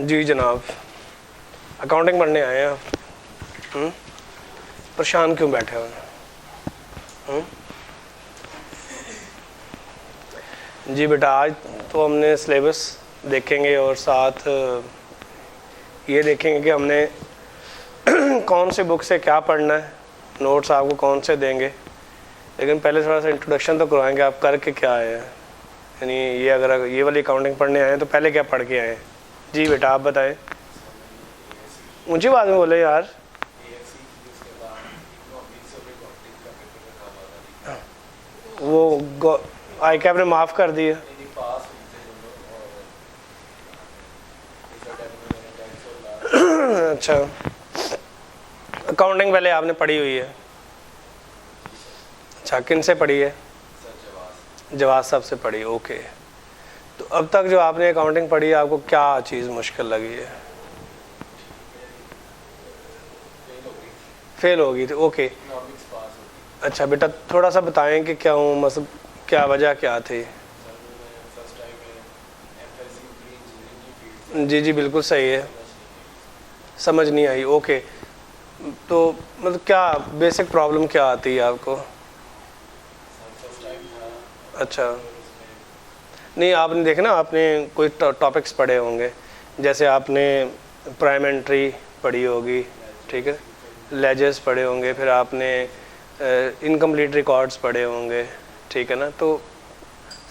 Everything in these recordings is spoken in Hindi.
जी जनाब, अकाउंटिंग पढ़ने आए हैं आप? परेशान क्यों बैठे हुए हैं? जी बेटा, आज तो हमने सिलेबस देखेंगे और साथ ये देखेंगे कि हमने कौन सी बुक से क्या पढ़ना है, नोट्स आपको कौन से देंगे। लेकिन पहले थोड़ा सा इंट्रोडक्शन तो करवाएंगे, आप करके क्या आए हैं, यानी ये अगर ये वाली अकाउंटिंग पढ़ने आए हैं तो पहले क्या पढ़ के आए हैं। जी बेटा आप बताएं, ऊंची बात में बोले यार। वो आई कैप ने माफ़ कर दिया। अच्छा, अकाउंटिंग पहले आपने पढ़ी हुई है? अच्छा, किन से पढ़ी है? जवाद साहब से पढ़ी, ओके। तो अब तक जो आपने अकाउंटिंग पढ़ी है, आपको क्या चीज़ मुश्किल लगी है? फेल हो गई थी, ओके। अच्छा बेटा, थोड़ा सा बताएं कि क्या हूँ, मतलब क्या वजह क्या थी? जी जी बिल्कुल सही है, समझ नहीं आई, ओके। तो मतलब क्या बेसिक प्रॉब्लम क्या आती है आपको? अच्छा, नहीं आपने देखा ना, आपने कोई टॉपिक्स पढ़े होंगे, जैसे आपने प्राइम एंट्री पढ़ी होगी, ठीक है, लेजर्स पढ़े होंगे, फिर आपने इनकम्प्लीट रिकॉर्ड्स पढ़े होंगे, ठीक है ना। तो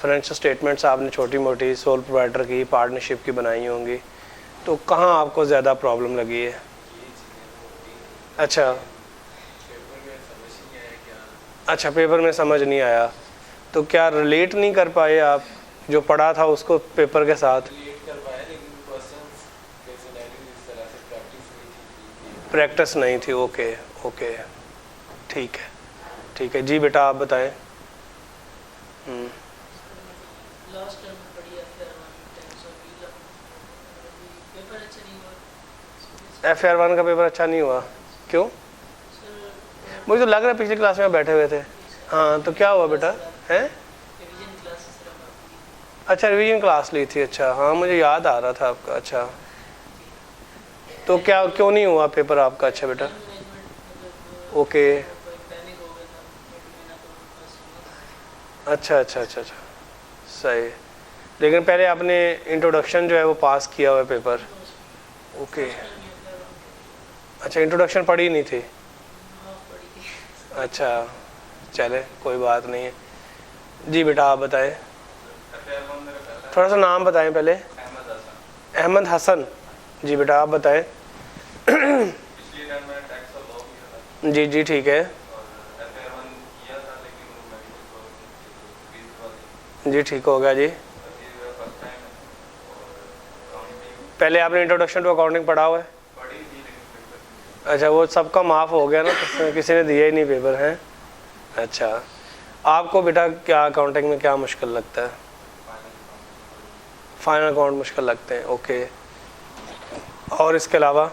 फाइनेंशियल स्टेटमेंट्स आपने छोटी मोटी सोल प्रोप्राइटर की, पार्टनरशिप की बनाई होंगी। तो कहाँ आपको ज़्यादा प्रॉब्लम लगी है? अच्छा अच्छा, पेपर में समझ नहीं आया, तो क्या रिलेट नहीं कर पाए आप जो पढ़ा था उसको पेपर के साथ? प्रैक्टिस नहीं थी, ओके ओके, ठीक है ठीक है। जी बेटा आप बताएं। FR1 का पेपर अच्छा नहीं हुआ, क्यों? मुझे तो लग रहा है पिछली क्लास में बैठे हुए थे। हाँ, तो क्या हुआ बेटा? हैं? अच्छा, रिवीजन क्लास ली थी, अच्छा हाँ मुझे याद आ रहा था आपका। अच्छा, तो क्या क्यों नहीं हुआ पेपर आपका? अच्छा बेटा, ओके, अच्छा अच्छा अच्छा अच्छा, सही। लेकिन पहले आपने इंट्रोडक्शन जो है वो पास किया हुआ है पेपर, ओके। अच्छा, इंट्रोडक्शन पढ़ी नहीं थी? अच्छा, चले कोई बात नहीं है। जी बेटा आप बताएं, थोड़ा सा नाम बताएं पहले। अहमद हसन, जी बेटा आप बताएं। जी जी ठीक है, जी ठीक हो गया जी। पहले आपने इंट्रोडक्शन टू अकाउंटिंग पढ़ा हुआ है? अच्छा, वो सबका माफ़ हो गया ना, तो किसी ने दिया ही नहीं पेपर है। अच्छा, आपको बेटा क्या अकाउंटिंग में क्या मुश्किल लगता है? फाइनल अकाउंट मुश्किल लगते हैं, ओके। और इसके अलावा?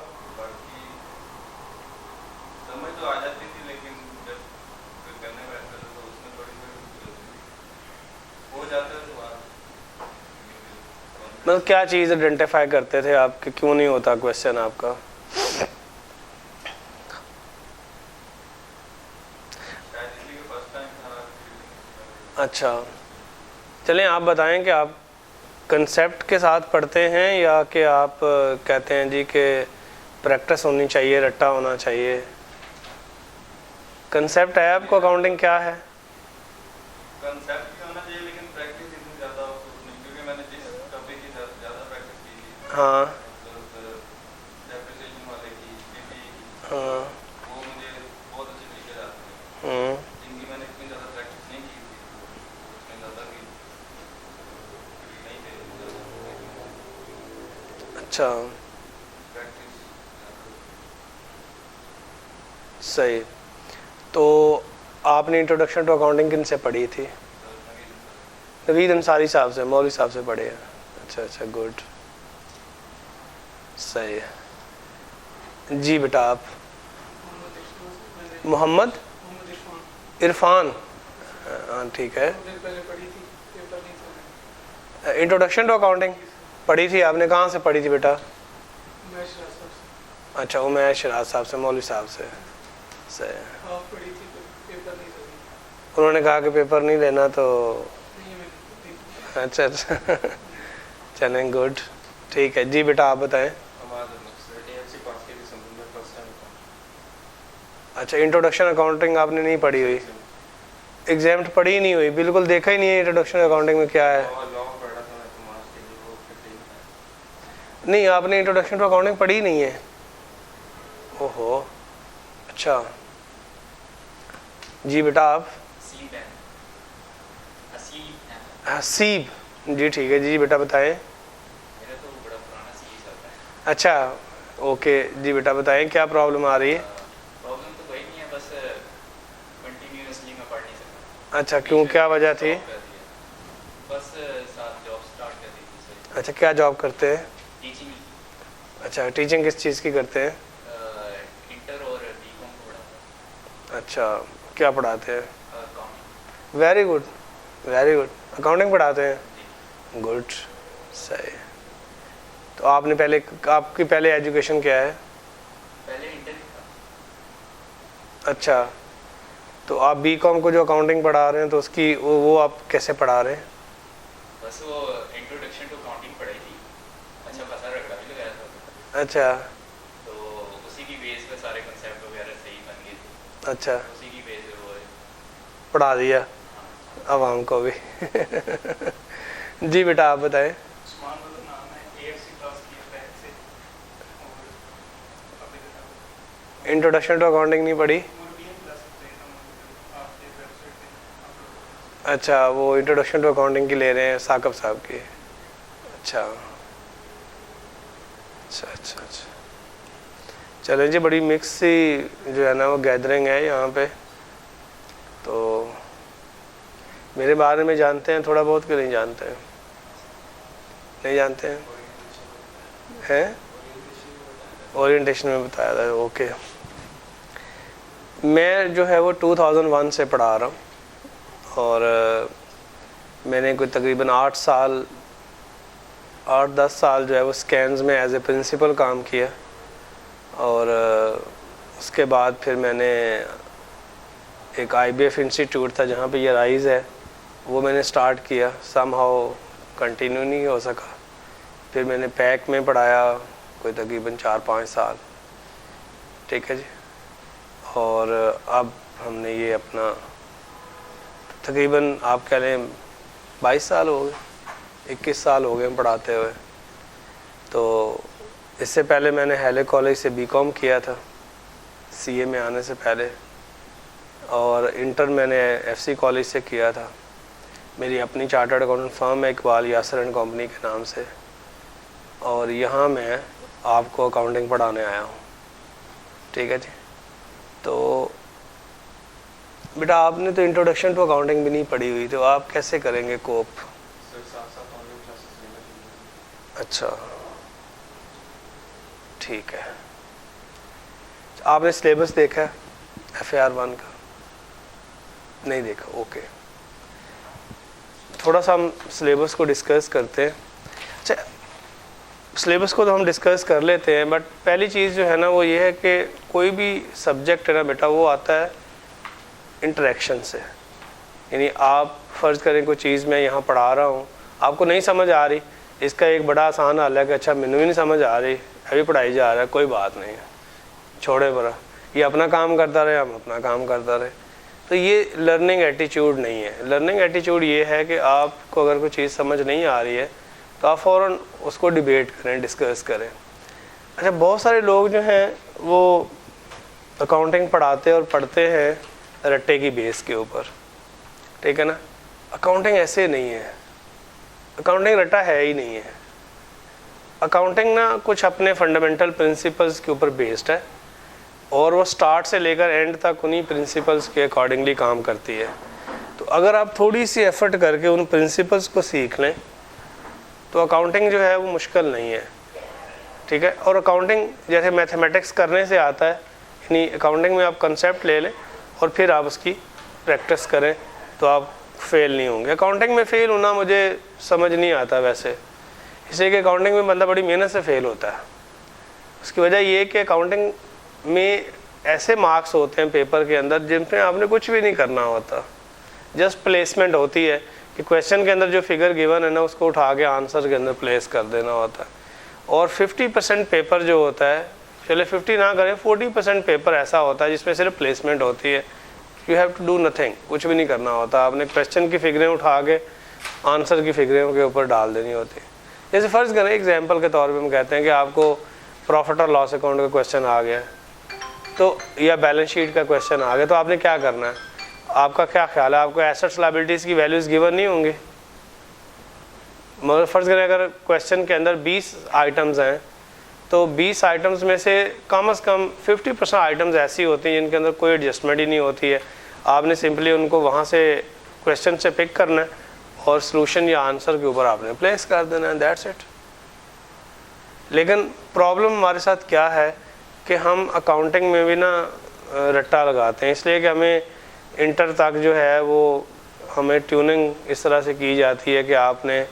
मतलब क्या चीज़ आइडेंटिफाई करते थे आप कि क्यों नहीं होता क्वेश्चन आपका? अच्छा, चलें आप बताएं कि आप कंसेप्ट के साथ पढ़ते हैं या कि आप कहते हैं जी कि प्रैक्टिस होनी चाहिए, रट्टा होना चाहिए। कंसेप्ट है आपको अकाउंटिंग क्या है? कंसेप्ट भी होना चाहिए, लेकिन प्रैक्टिस इतनी ज़्यादा हो नहीं, क्योंकि मैंने जिस टॉपिक की ज़्यादा प्रैक्टिस की थी, हाँ डेप्रिसिएशन वाले की, पीपी की, हाँ, वो मुझे बहुत अच्छे तरीके से आते हैं। जिनकी मैंने इतनी ज़्यादा प्रैक्टिस नहीं की थी, उसमें ज़्यादा भी नहीं थे। अच्छा प्रैक्टिस सही। तो आपने इंट्रोडक्शन टू अकाउंटिंग किन से पढ़ी थी? नवीद अंसारी साहब से, मौलवी साहब से पढ़े हैं। अच्छा अच्छा, गुड, सही है। जी बेटा आप? मोहम्मद इरफान, हाँ ठीक है। इंट्रोडक्शन टू अकाउंटिंग पढ़ी थी आपने, कहाँ से पढ़ी थी बेटा? अच्छा उमैश शराज साहब से, मौलवी साहब से। सही। उन्होंने कहा कि पेपर नहीं देना तो अच्छा अच्छा चलें गुड, ठीक है जी। बेटा आप बताएं। अच्छा इंट्रोडक्शन अकाउंटिंग आपने नहीं पढ़ी हुई, एग्जाम पढ़ी ही नहीं हुई, बिल्कुल देखा ही नहीं है इंट्रोडक्शन अकाउंटिंग में क्या है। नहीं आपने इंट्रोडक्शन टू अकाउंटिंग पढ़ी ही नहीं है। ओहो अच्छा जी। बेटा आप हसीब जी, ठीक है जी। बेटा बताएं। अच्छा ओके जी। बेटा बताएं क्या प्रॉब्लम आ रही है। प्रॉब्लम तो कोई नहीं है, बस कंटिन्यूअसली मैं पढ़ नहीं सकता। अच्छा क्यों, क्या वजह थी। बस साथ जॉब स्टार्ट कर दी थी। अच्छा क्या जॉब करते हैं। टीचिंग। अच्छा टीचिंग किस चीज़ की करते हैं। इंटर और बीकॉम को पढ़ाता हूँ। अच्छा क्या पढ़ाते हैं। Accounting. Very good very good, accounting पढ़ाते हैं, गुड सही। तो आपने पहले, आपकी पहले एजुकेशन क्या है। पहले इंटर था। अच्छा तो आप बीकॉम को जो अकाउंटिंग पढ़ा रहे हैं तो उसकी वो आप कैसे पढ़ा रहे हैं। बस वो इंट्रोडक्शन टू अकाउंटिंग पढ़ाई थी, अच्छा खासा रगड़ा भी लगाया था। अच्छा तो उसी की बेस पे सारे कंसेप्ट वगैरह सही बन गए थे। अच्छा उसी की बेस पे वो पढ़ा दिया आवाम को भी जी। बेटा आप बताएं। इंट्रोडक्शन टू अकाउंटिंग नहीं पढ़ी। अच्छा वो इंट्रोडक्शन टू अकाउंटिंग की ले रहे हैं साकब साहब की। अच्छा अच्छा अच्छा अच्छा चलें जी। बड़ी मिक्स सी जो है ना वो गैदरिंग है यहाँ पे। तो मेरे बारे में जानते हैं थोड़ा बहुत कि नहीं जानते हैं। नहीं जानते हैं हैं ओरिएंटेशन में बताया था। ओके मैं जो है वो 2001 से पढ़ा रहा हूँ और मैंने कोई तकरीबन 8-10 साल जो है वो स्कैन्स में एज ए प्रिंसिपल काम किया और उसके बाद फिर मैंने एक IBF इंस्टीट्यूट था जहाँ पे ये राइज़ है वो मैंने स्टार्ट किया, समहाउ कंटिन्यू नहीं हो सका। फिर मैंने पैक में पढ़ाया कोई तकरीबन 4-5 साल, ठीक है जी। और अब हमने ये अपना तकरीबन आप कह लें 22 साल हो गए, 21 साल हो गए पढ़ाते हुए। तो इससे पहले मैंने हैले कॉलेज से बीकॉम किया था CA में आने से पहले, और इंटर मैंने FC कॉलेज से किया था। मेरी अपनी चार्टर्ड अकाउंटेंट फर्म है इकबाल यासर एंड कंपनी के नाम से, और यहाँ मैं आपको अकाउंटिंग पढ़ाने आया हूँ, ठीक है जी। तो बेटा आपने तो इंट्रोडक्शन टू अकाउंटिंग भी नहीं पढ़ी हुई, तो आप कैसे करेंगे कोप। अच्छा ठीक है। आपने सिलेबस देखा है FAR 1 का, नहीं देखा, ओके। थोड़ा सा हम सिलेबस को डिस्कस करते हैं। अच्छा सिलेबस को तो हम डिस्कस कर लेते हैं, बट पहली चीज़ जो है ना वो ये है कि कोई भी सब्जेक्ट है ना बेटा वो आता है इंटरेक्शन से। यानी आप फ़र्ज़ करें कोई चीज़ मैं यहाँ पढ़ा रहा हूँ, आपको नहीं समझ आ रही, इसका एक बड़ा आसान हल है कि अच्छा मैंने भी नहीं समझ आ रही, अभी पढ़ाई जा रहा है, कोई बात नहीं है, छोड़े बरा, ये अपना काम करता रहे, हम अपना काम करता रहे। तो ये लर्निंग एटीट्यूड नहीं है। लर्निंग एटीट्यूड ये है कि आपको अगर कोई चीज़ समझ नहीं आ रही है तो आप फ़ौरन उसको डिबेट करें, डिस्कस करें। अच्छा बहुत सारे लोग जो हैं वो अकाउंटिंग पढ़ाते और पढ़ते हैं रट्टे की बेस के ऊपर, ठीक है ना। अकाउंटिंग ऐसे नहीं है, अकाउंटिंग रट्टा है ही नहीं है। अकाउंटिंग ना कुछ अपने फंडामेंटल प्रिंसिपल्स के ऊपर बेस्ड है और वो स्टार्ट से लेकर एंड तक उन्हीं प्रिंसिपल्स के अकॉर्डिंगली काम करती है। तो अगर आप थोड़ी सी एफर्ट करके उन प्रिंसिपल्स को सीख लें तो अकाउंटिंग जो है वो मुश्किल नहीं है, ठीक है। और अकाउंटिंग जैसे मैथमेटिक्स करने से आता है, यानी अकाउंटिंग में आप कंसेप्ट ले लें और फिर आप उसकी प्रैक्टिस करें तो आप फेल नहीं होंगे। अकाउंटिंग में फ़ेल होना मुझे समझ नहीं आता वैसे, इसलिए कि अकाउंटिंग में बंदा बड़ी मेहनत से फ़ेल होता है, उसकी वजह ये कि अकाउंटिंग में ऐसे मार्क्स होते हैं पेपर के अंदर जिनमें आपने कुछ भी नहीं करना होता, जस्ट प्लेसमेंट होती है कि क्वेश्चन के अंदर जो फिगर गिवन है ना उसको उठा के आंसर के अंदर प्लेस कर देना होता है। और 50% पेपर जो होता है, चले 50 ना करें, 40% पेपर ऐसा होता है जिसमें सिर्फ प्लेसमेंट होती है। You have to do nothing, कुछ भी नहीं करना होता, आपने क्वेश्चन की फिगरें उठा के आंसर की फिगरें के ऊपर डाल देनी होती है। जैसे फ़र्ज़ करें एग्जाम्पल के तौर पे हम कहते हैं कि आपको प्रॉफिट और लॉस अकाउंट का क्वेश्चन आ गया तो, या बैलेंस शीट का क्वेश्चन आ गया, तो आपने क्या करना है? आपका क्या ख्याल है, आपको एसेट्स लायबिलिटीज़ की वैल्यूज़ गिवन नहीं होंगी? मगर फ़र्ज़ करें अगर क्वेश्चन के अंदर 20 आइटम्स हैं तो 20 आइटम्स में से कम 50% आइटम्स ऐसी होती हैं जिनके अंदर कोई एडजस्टमेंट ही नहीं होती है। आपने सिंपली उनको वहाँ से क्वेश्चन से पिक करना है और सॉल्यूशन या आंसर के ऊपर आपने प्लेस कर देना है, दैट्स इट। लेकिन प्रॉब्लम हमारे साथ क्या है कि हम अकाउंटिंग में भी ना रट्टा लगाते हैं, इसलिए कि हमें इंटर तक जो है वो हमें ट्यूनिंग इस तरह से की जाती है कि आपने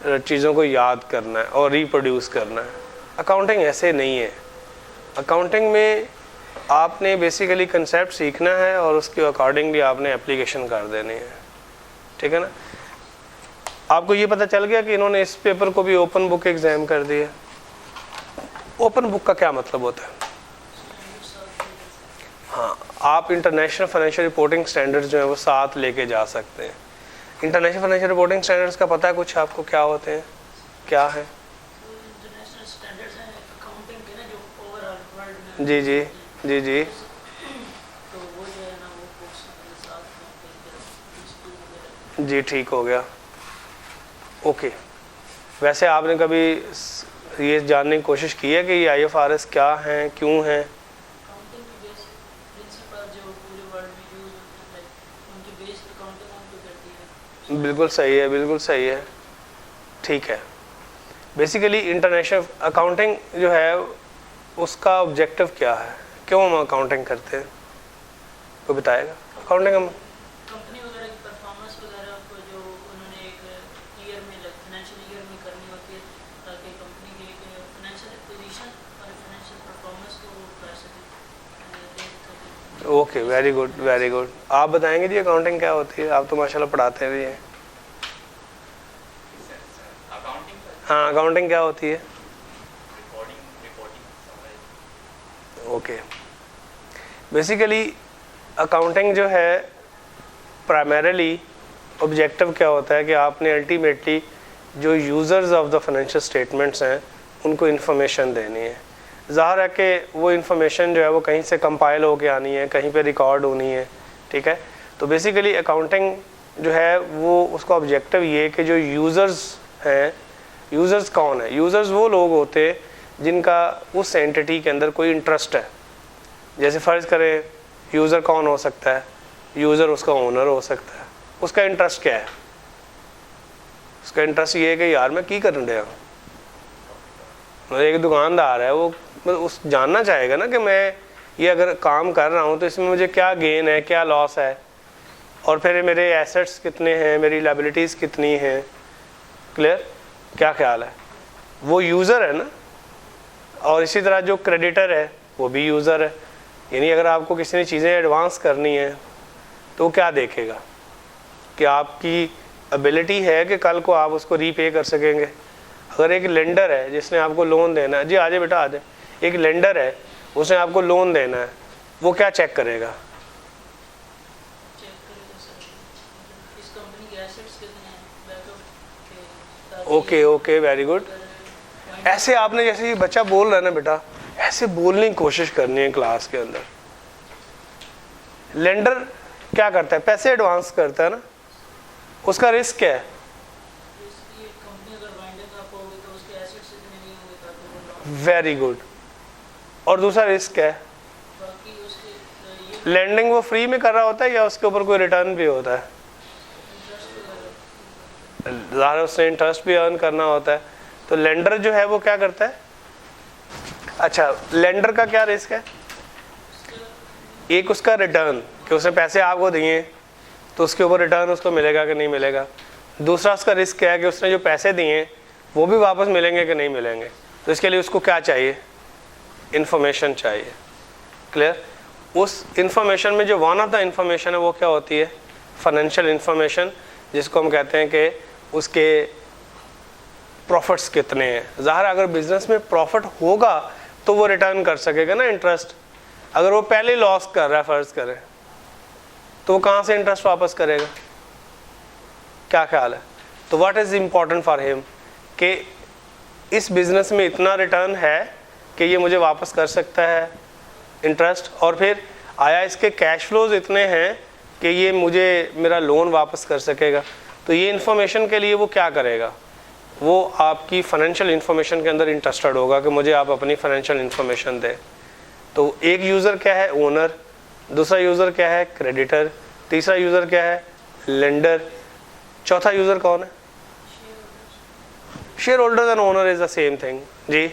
चीज़ों को याद करना है और रिप्रोड्यूस करना है। अकाउंटिंग ऐसे नहीं है। अकाउंटिंग में आपने बेसिकली कंसेप्ट सीखना है और उसके अकॉर्डिंगली आपने एप्लीकेशन कर देनी है, ठीक है ना। आपको ये पता चल गया कि इन्होंने इस पेपर को भी ओपन बुक एग्ज़ाम कर दिया। ओपन बुक का क्या मतलब होता है? हाँ, आप इंटरनेशनल फाइनेंशियल रिपोर्टिंग स्टैंडर्ड्स जो है वो साथ लेके जा सकते हैं। इंटरनेशनल फाइनेंशियल रिपोर्टिंग स्टैंडर्ड्स का पता है कुछ आपको क्या होते हैं, क्या है? इंटरनेशनल स्टैंडर्ड्स हैं अकाउंटिंग के ना, जो ओवरऑल वर्ल्ड में। जी जी जी जी। तो वो जो है ना वो बुक्स के साथ में जी ठीक हो गया, ओके। वैसे आपने कभी ये जानने की कोशिश की है कि ये IFRS क्या हैं, क्यों हैं? अकाउंटिंग की बेसिक प्रिंसिपल जो पूरे वर्ल्ड में यूज होते हैं, उनकी बेस अकाउंटिंग उन पे करती है। बिल्कुल सही है, बिल्कुल सही है, ठीक है। बेसिकली इंटरनेशनल अकाउंटिंग जो है उसका ऑब्जेक्टिव क्या है, क्यों हम अकाउंटिंग करते हैं, कोई बताएगा? अकाउंटिंग हम कंपनी वगैरह की परफॉर्मेंस वगैरह को जो उन्होंने एक ईयर में फाइनेंशियल ईयर में करनी होती है, ताकि कंपनी की एक फाइनेंशियल पोजीशन और फाइनेंशियल परफॉर्मेंस को कर सके। Okay, very good very good. आप बताएंगे जी अकाउंटिंग क्या होती है? आप तो माशाल्लाह पढ़ाते भी हैं। अकाउंटिंग हाँ, अकाउंटिंग क्या होती है? रिपोर्टिंग ओके, बेसिकली अकाउंटिंग जो है प्राइमरीली ऑब्जेक्टिव क्या होता है कि आपने अल्टीमेटली जो users of the financial statements हैं उनको इन्फॉर्मेशन देनी है। ज़ाहिर है कि वो इन्फॉर्मेशन जो है वो कहीं से कंपाइल होके आनी है, कहीं पे रिकॉर्ड होनी है, ठीक है। तो बेसिकली अकाउंटिंग जो है वो उसका ऑब्जेक्टिव ये है कि जो यूज़र्स हैं, यूज़र्स कौन है? यूज़र्स वो लोग होते हैं जिनका उस एंटिटी के अंदर कोई इंटरेस्ट है। जैसे फ़र्ज़ करें यूज़र कौन हो सकता है? यूज़र उसका ओनर हो सकता है। उसका इंटरेस्ट क्या है? उसका इंटरेस्ट ये है कि यार मैं की करन रहा हूँ, मतलब एक दुकानदार है वो मतलब उस जानना चाहेगा ना कि मैं ये अगर काम कर रहा हूँ तो इसमें मुझे क्या गेन है, क्या लॉस है, और फिर मेरे एसेट्स कितने हैं, मेरी लायबिलिटीज़ कितनी हैं। क्लियर? क्या ख्याल है? वो यूज़र है ना। और इसी तरह जो क्रेडिटर है वो भी यूज़र है। यानी अगर आपको किसी ने चीज़ें एडवांस करनी है तो वो क्या देखेगा कि आपकी एबिलिटी है कि कल को आप उसको रीपे कर सकेंगे। अगर एक लेंडर है जिसने आपको लोन देना है, जी आ जाए बेटा आ जाए, एक लेंडर है उसने आपको लोन देना है, वो क्या चेक करेगा? चेक करेगा सर इस कंपनी के एसेट्स कितने हैं, बैकअप के। Okay okay, very good. ऐसे आपने जैसे ये बच्चा बोल रहा है ना बेटा, ऐसे बोलने की कोशिश करनी है क्लास के अंदर। लेंडर क्या करता है? पैसे एडवांस करता है ना। उसका रिस्क क्या है? कंपनी अगर वाइंडिंग अप होगी तो उसके एसेट्स इतने नहीं होंगे ताकि वो लॉस। Very good. और दूसरा रिस्क क्या है? बाकी उसके ये लैंडिंग वो फ्री में कर रहा होता है या उसके ऊपर कोई रिटर्न भी होता है? इंटरेस्ट वगैरह। ज़ाहिर उसने इंटरेस्ट भी अर्न करना होता है। तो लेंडर जो है वो क्या करता है? अच्छा, लेंडर का क्या रिस्क है? एक उसका रिटर्न कि उसने पैसे आपको दिए तो उसके ऊपर रिटर्न उसको मिलेगा कि नहीं मिलेगा। दूसरा उसका रिस्क क्या है कि उसने जो पैसे दिए वो भी वापस मिलेंगे कि नहीं मिलेंगे। तो इसके लिए उसको क्या चाहिए? इंफॉर्मेशन चाहिए। क्लियर? उस इंफॉर्मेशन में जो वन ऑफ द इंफॉर्मेशन है वो क्या होती है? फाइनेंशियल इंफॉर्मेशन, जिसको हम कहते हैं कि उसके प्रॉफिट्स कितने हैं। ज़ाहिर अगर बिजनेस में प्रॉफिट होगा तो वो रिटर्न कर सकेगा ना इंटरेस्ट। अगर वो पहले लॉस कर रहा है फ़र्ज़ करें, तो वो कहाँ से इंटरेस्ट वापस करेगा? क्या ख्याल है? तो what is important for him कि इस बिज़नेस में इतना रिटर्न है कि ये मुझे वापस कर सकता है इंटरेस्ट, और फिर आया इसके कैश फ्लोज इतने हैं कि ये मुझे मेरा लोन वापस कर सकेगा। तो ये इन्फॉर्मेशन के लिए वो क्या करेगा? वो आपकी फाइनेंशियल इन्फॉर्मेशन के अंदर इंटरेस्टेड होगा कि मुझे आप अपनी फाइनेंशियल इन्फॉर्मेशन दें। तो एक यूज़र क्या है? ओनर। दूसरा यूज़र क्या है? क्रेडिटर। तीसरा यूज़र क्या है? लेंडर। चौथा यूज़र कौन है? Share holder and owner is the same thing जी।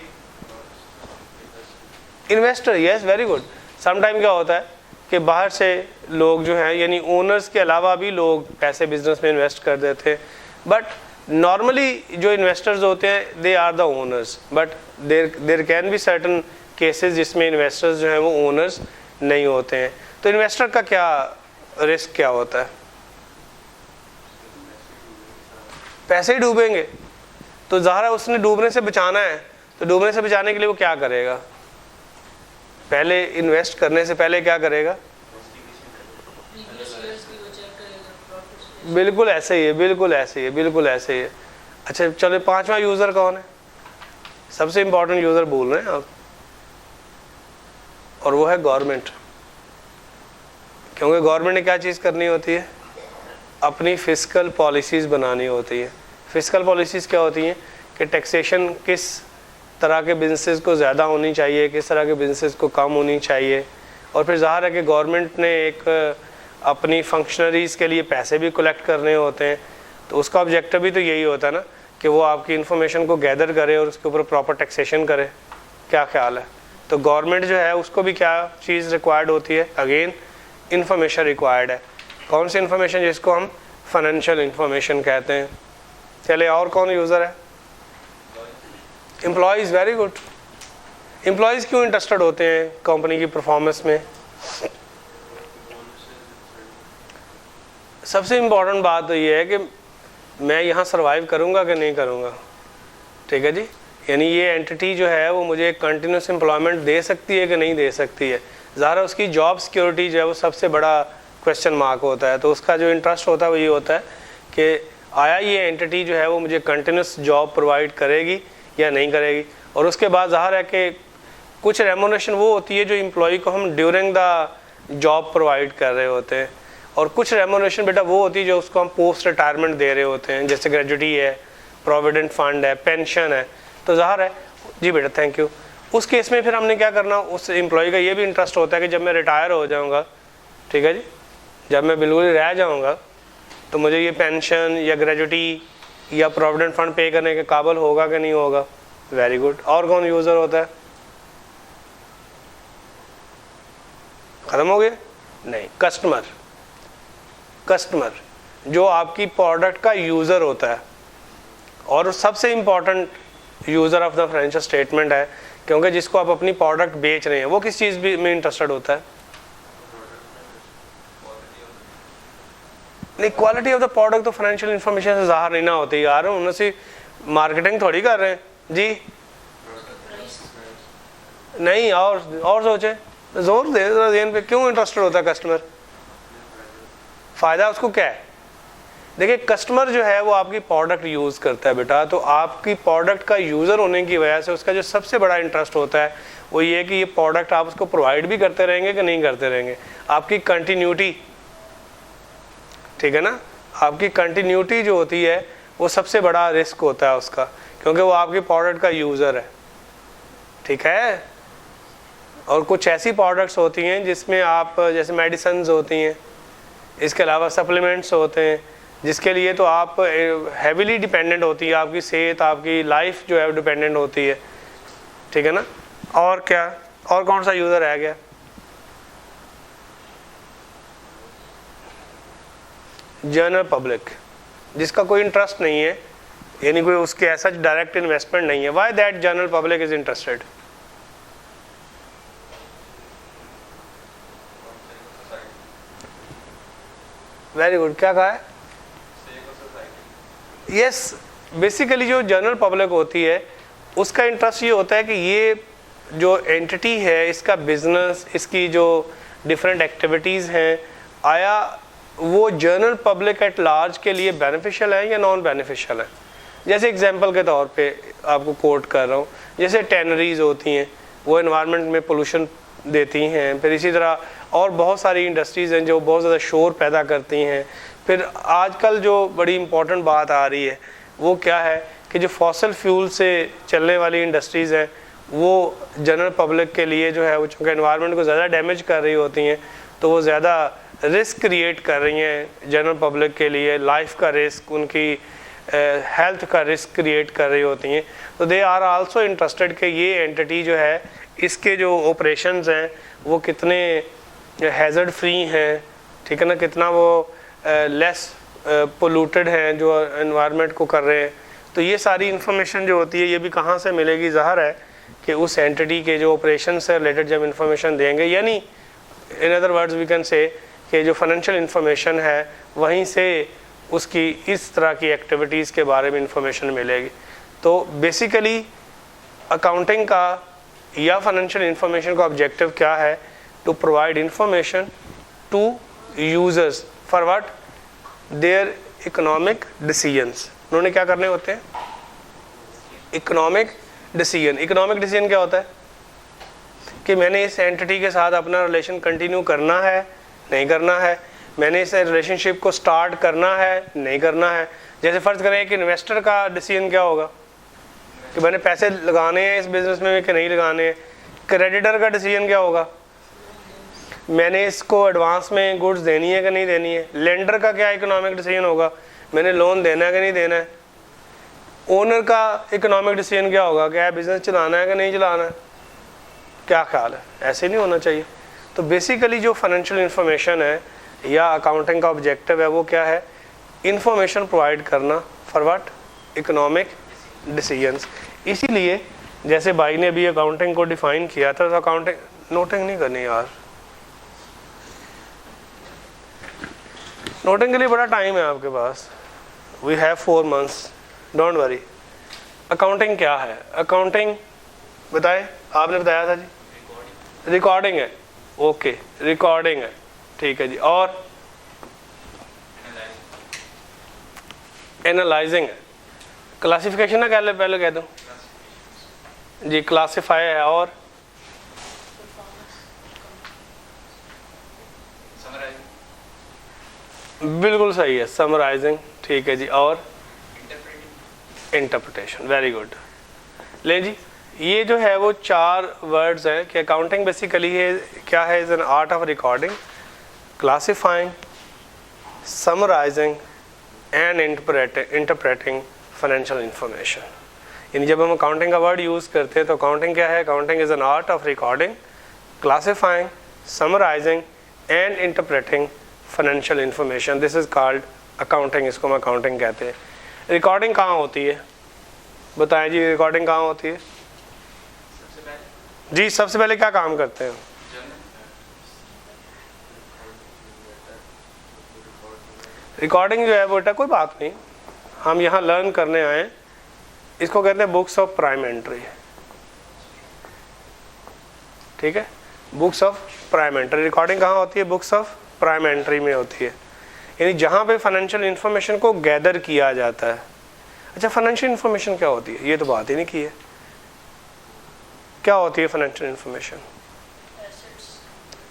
Investor, yes, very good. Sometime क्या होता है कि बाहर से लोग जो हैं, यानी ओनर्स के अलावा भी लोग पैसे बिजनेस में इन्वेस्ट कर देते हैं, बट नॉर्मली जो इन्वेस्टर्स होते हैं they are the owners, but there can be certain cases जिसमें इन्वेस्टर्स जो हैं वो ओनर्स नहीं होते हैं। तो इन्वेस्टर का क्या रिस्क क्या होता है? पैसे ही डूबेंगे। तो ज़ाहिर है उसने डूबने से बचाना है, तो डूबने से बचाने के लिए वो क्या करेगा? पहले इन्वेस्ट करने से पहले क्या करेगा? बिल्कुल ऐसे ही है, बिल्कुल ऐसे ही है, बिल्कुल ऐसे ही है। अच्छा चलो, पांचवा यूज़र कौन है? सबसे इंपॉर्टेंट यूज़र बोल रहे हैं आप, और वो है गवर्नमेंट। क्योंकि गवर्नमेंट ने क्या चीज़ करनी होती है? अपनी फिस्कल पॉलिसीज़ बनानी होती है। फिस्कल पॉलिसीज़ क्या होती हैं कि टैक्सेशन किस तरह के बिजनेसेस को ज़्यादा होनी चाहिए, किस तरह के बिजनेसेस को कम होनी चाहिए। और फिर ज़ाहिर है कि गवर्नमेंट ने एक अपनी फंक्शनरीज़ के लिए पैसे भी कलेक्ट करने होते हैं, तो उसका ऑब्जेक्टिव भी तो यही होता है ना कि वो आपकी इन्फॉर्मेशन को गैदर करे और उसके ऊपर प्रॉपर टैक्सेशन करे। क्या ख्याल है? तो गवर्नमेंट जो है उसको भी क्या चीज़ रिक्वायर्ड होती है? अगेन इन्फॉर्मेशन रिक्वायर्ड है। कौन सी इन्फॉर्मेशन? जिसको हम फाइनेंशियल इन्फॉर्मेशन कहते हैं। चले, और कौन यूज़र है? Employees, very good. एम्प्लॉयज़ क्यों इंटरेस्टेड होते हैं कंपनी की परफॉर्मेंस में? सबसे इम्पॉर्टेंट बात तो ये है कि मैं यहाँ सर्वाइव करूँगा कि नहीं करूँगा। ठीक है जी, यानी ये एंटिटी जो है वो मुझे कंटिन्यूस एम्प्लॉयमेंट दे सकती है कि नहीं दे सकती है। ज़ाहिर है उसकी जॉब सिक्योरिटी जो है वो सबसे बड़ा क्वेश्चन मार्क होता है। तो उसका जो इंटरेस्ट होता है वो ये होता है कि आया ये एंटिटी जो है वो मुझे कंटिन्यूस जॉब प्रोवाइड करेगी या नहीं करेगी। और उसके बाद ज़ाहिर है कि कुछ रेमोनेशन वो होती है जो एम्प्लॉय को हम ड्यूरिंग द जॉब प्रोवाइड कर रहे होते हैं, और कुछ रेमोनेशन बेटा वो होती है जो उसको हम पोस्ट रिटायरमेंट दे रहे होते हैं, जैसे ग्रेजुटी है, प्रोविडेंट फंड है, पेंशन है। तो ज़ाहिर है जी बेटा, थैंक यू। उस केस में फिर हमने क्या करना, उस एम्प्लॉय का ये भी इंटरेस्ट होता है कि जब मैं रिटायर हो जाऊँगा, ठीक है जी, जब मैं बिल्कुल रह जाऊँगा, तो मुझे ये पेंशन या ग्रेजुटी या प्रोविडेंट फंड पे करने के काबिल होगा कि नहीं होगा। Very good. और कौन यूज़र होता है? ख़त्म हो गया? नहीं, कस्टमर। कस्टमर जो आपकी प्रोडक्ट का यूज़र होता है, और सबसे important user of the financial statement है, क्योंकि जिसको आप अपनी प्रोडक्ट बेच रहे हैं वो किस चीज़ में इंटरेस्टेड होता है? नहीं, क्वालिटी ऑफ द प्रोडक्ट तो फाइनेंशियल इन्फॉर्मेशन से ज़ाहिर नहीं ना होती यार, उनसे मार्केटिंग थोड़ी कर रहे हैं जी। नहीं, और सोचे, जोर दे ज़हन पे, क्यों इंटरेस्टेड होता है कस्टमर? फ़ायदा उसको क्या है? देखिए, कस्टमर जो है वो आपकी प्रोडक्ट यूज़ करता है बेटा, तो आपकी प्रोडक्ट का यूज़र होने की वजह से उसका जो सबसे बड़ा इंटरेस्ट होता है वो ये कि ये प्रोडक्ट आप उसको प्रोवाइड भी करते रहेंगे कि नहीं करते रहेंगे। आपकी कंटिन्यूटी, ठीक है ना, आपकी कंटिन्यूटी जो होती है वो सबसे बड़ा रिस्क होता है उसका, क्योंकि वो आपकी प्रोडक्ट का यूज़र है। ठीक है, और कुछ ऐसी प्रोडक्ट्स होती हैं जिसमें आप, जैसे मेडिसिन्स होती हैं, इसके अलावा सप्लीमेंट्स होते हैं, जिसके लिए तो आप हैविली डिपेंडेंट होती है, आपकी सेहत, आपकी लाइफ जो है डिपेंडेंट होती है। ठीक है ना। और क्या, और कौन सा यूज़र रह गया? जनरल पब्लिक, जिसका कोई इंटरेस्ट नहीं है, यानी कोई उसके ऐसा डायरेक्ट इन्वेस्टमेंट नहीं है। Why that general public is interested? Very good, क्या कहा है? sake of society. Yes, basically जो जनरल पब्लिक होती है उसका इंटरेस्ट ये होता है कि ये जो एंटिटी है इसका बिजनेस, इसकी जो डिफरेंट एक्टिविटीज़ हैं, आया वो जनरल पब्लिक एट लार्ज के लिए बेनिफिशियल है या नॉन बेनिफिशियल है। जैसे एग्जांपल के तौर पे आपको कोट कर रहा हूँ, जैसे टैनरीज होती हैं वो एनवायरनमेंट में पोल्यूशन देती हैं, फिर इसी तरह और बहुत सारी इंडस्ट्रीज़ हैं जो बहुत ज़्यादा शोर पैदा करती हैं। फिर आजकल जो बड़ी इम्पॉर्टेंट बात आ रही है वो क्या है कि जो फॉसिल फ्यूल से चलने वाली इंडस्ट्रीज़ हैं वो जनरल पब्लिक के लिए जो है वो चूँकि एनवायरनमेंट को ज़्यादा डैमेज कर रही होती हैं तो वो ज़्यादा रिस्क क्रिएट कर रही हैं जनरल पब्लिक के लिए, लाइफ का रिस्क, उनकी हेल्थ का रिस्क क्रिएट कर रही होती हैं। तो दे आर आल्सो इंटरेस्टेड कि ये एंटिटी जो है इसके जो ऑपरेशंस हैं वो कितने हैज़र्ड फ्री हैं, ठीक है ना, कितना वो लेस पोल्यूटेड हैं जो एनवायरनमेंट को कर रहे हैं। तो ये सारी इन्फॉर्मेशन जो होती है ये भी कहाँ से मिलेगी? ज़ाहिर है कि उस एंटिटी के जो ऑपरेशन से रिलेटेड जब इन्फॉर्मेशन देंगे, यानी in other words we can say कि जो फाइनेंशियल इन्फॉर्मेशन है वहीं से उसकी इस तरह की एक्टिविटीज़ के बारे में इंफॉर्मेशन मिलेगी। तो बेसिकली अकाउंटिंग का या फाइनेंशियल इंफॉर्मेशन का ऑब्जेक्टिव क्या है? To provide information to users for what? Their economic decisions. उन्होंने क्या करने होते हैं? Economic decision. इकोनॉमिक डिसीजन क्या होता है? कि मैंने इस एंटिटी के साथ अपना रिलेशन कंटिन्यू करना है, नहीं करना है, मैंने इस रिलेशनशिप को स्टार्ट करना है, नहीं करना है। जैसे फ़र्ज़ करें कि इन्वेस्टर का डिसीजन क्या होगा कि मैंने पैसे लगाने हैं इस बिज़नेस में कि नहीं लगाने हैं। क्रेडिटर का डिसीजन क्या होगा? मैंने इसको एडवांस में गुड्स देनी है कि नहीं देनी है। लेंडर का क्या इकोनॉमिक डिसीजन होगा? मैंने लोन देना है कि नहीं देना है। ओनर का इकोनॉमिक डिसीजन क्या होगा? क्या बिज़नेस चलाना है कि नहीं चलाना है? क्या ख्याल है? ऐसे नहीं होना चाहिए। तो बेसिकली जो फाइनेंशियल इंफॉर्मेशन है या अकाउंटिंग का ऑब्जेक्टिव है वो क्या है? इंफॉर्मेशन प्रोवाइड करना फॉर व्हाट? Economic decisions. इसीलिए जैसे भाई ने अभी अकाउंटिंग को डिफाइन किया था, तो अकाउंटिंग नोटिंग नहीं करनी यार, नोटिंग के लिए बड़ा टाइम है आपके पास। We have 4 months, don't worry. Accounting क्या है? अकाउंटिंग बताएं, आपने बताया था जी। रिकॉर्डिंग है, ओके, रिकॉर्डिंग है, ठीक है जी। और एनालाइजिंग है। क्लासिफिकेशन ना कह पहले कह दूं जी, क्लासिफाई है। और बिल्कुल सही है, समराइजिंग, ठीक है जी। और इंटरप्रिटेशन, वेरी गुड। ले जी, ये जो है वो 4 वर्ड्स हैं कि अकाउंटिंग बेसिकली है क्या है? Is an art of recording, classifying, summarising and interpreting financial information. यानी जब हम अकाउंटिंग का वर्ड यूज़ करते हैं तो अकाउंटिंग क्या है? Accounting is an art of recording, classifying, summarising and interpreting financial information. This is called accounting, इसको हम अकाउंटिंग कहते हैं। रिकॉर्डिंग कहाँ होती है? बताएं जी, रिकॉर्डिंग कहाँ होती है? जी, सबसे पहले क्या काम करते हैं? रिकॉर्डिंग जो है बेटा कोई बात नहीं, हम यहाँ लर्न करने आए हैं। इसको कहते हैं बुक्स ऑफ प्राइम एंट्री, ठीक है, books of prime entry. Recording कहाँ होती है? बुक्स ऑफ प्राइम एंट्री में होती है, यानी जहाँ पे फाइनेंशियल इंफॉर्मेशन को गैदर किया जाता है। अच्छा, फाइनेंशियल इंफॉर्मेशन क्या होती है? ये तो बात ही नहीं की है। क्या होती है फाइनेंशियल इंफॉर्मेशन?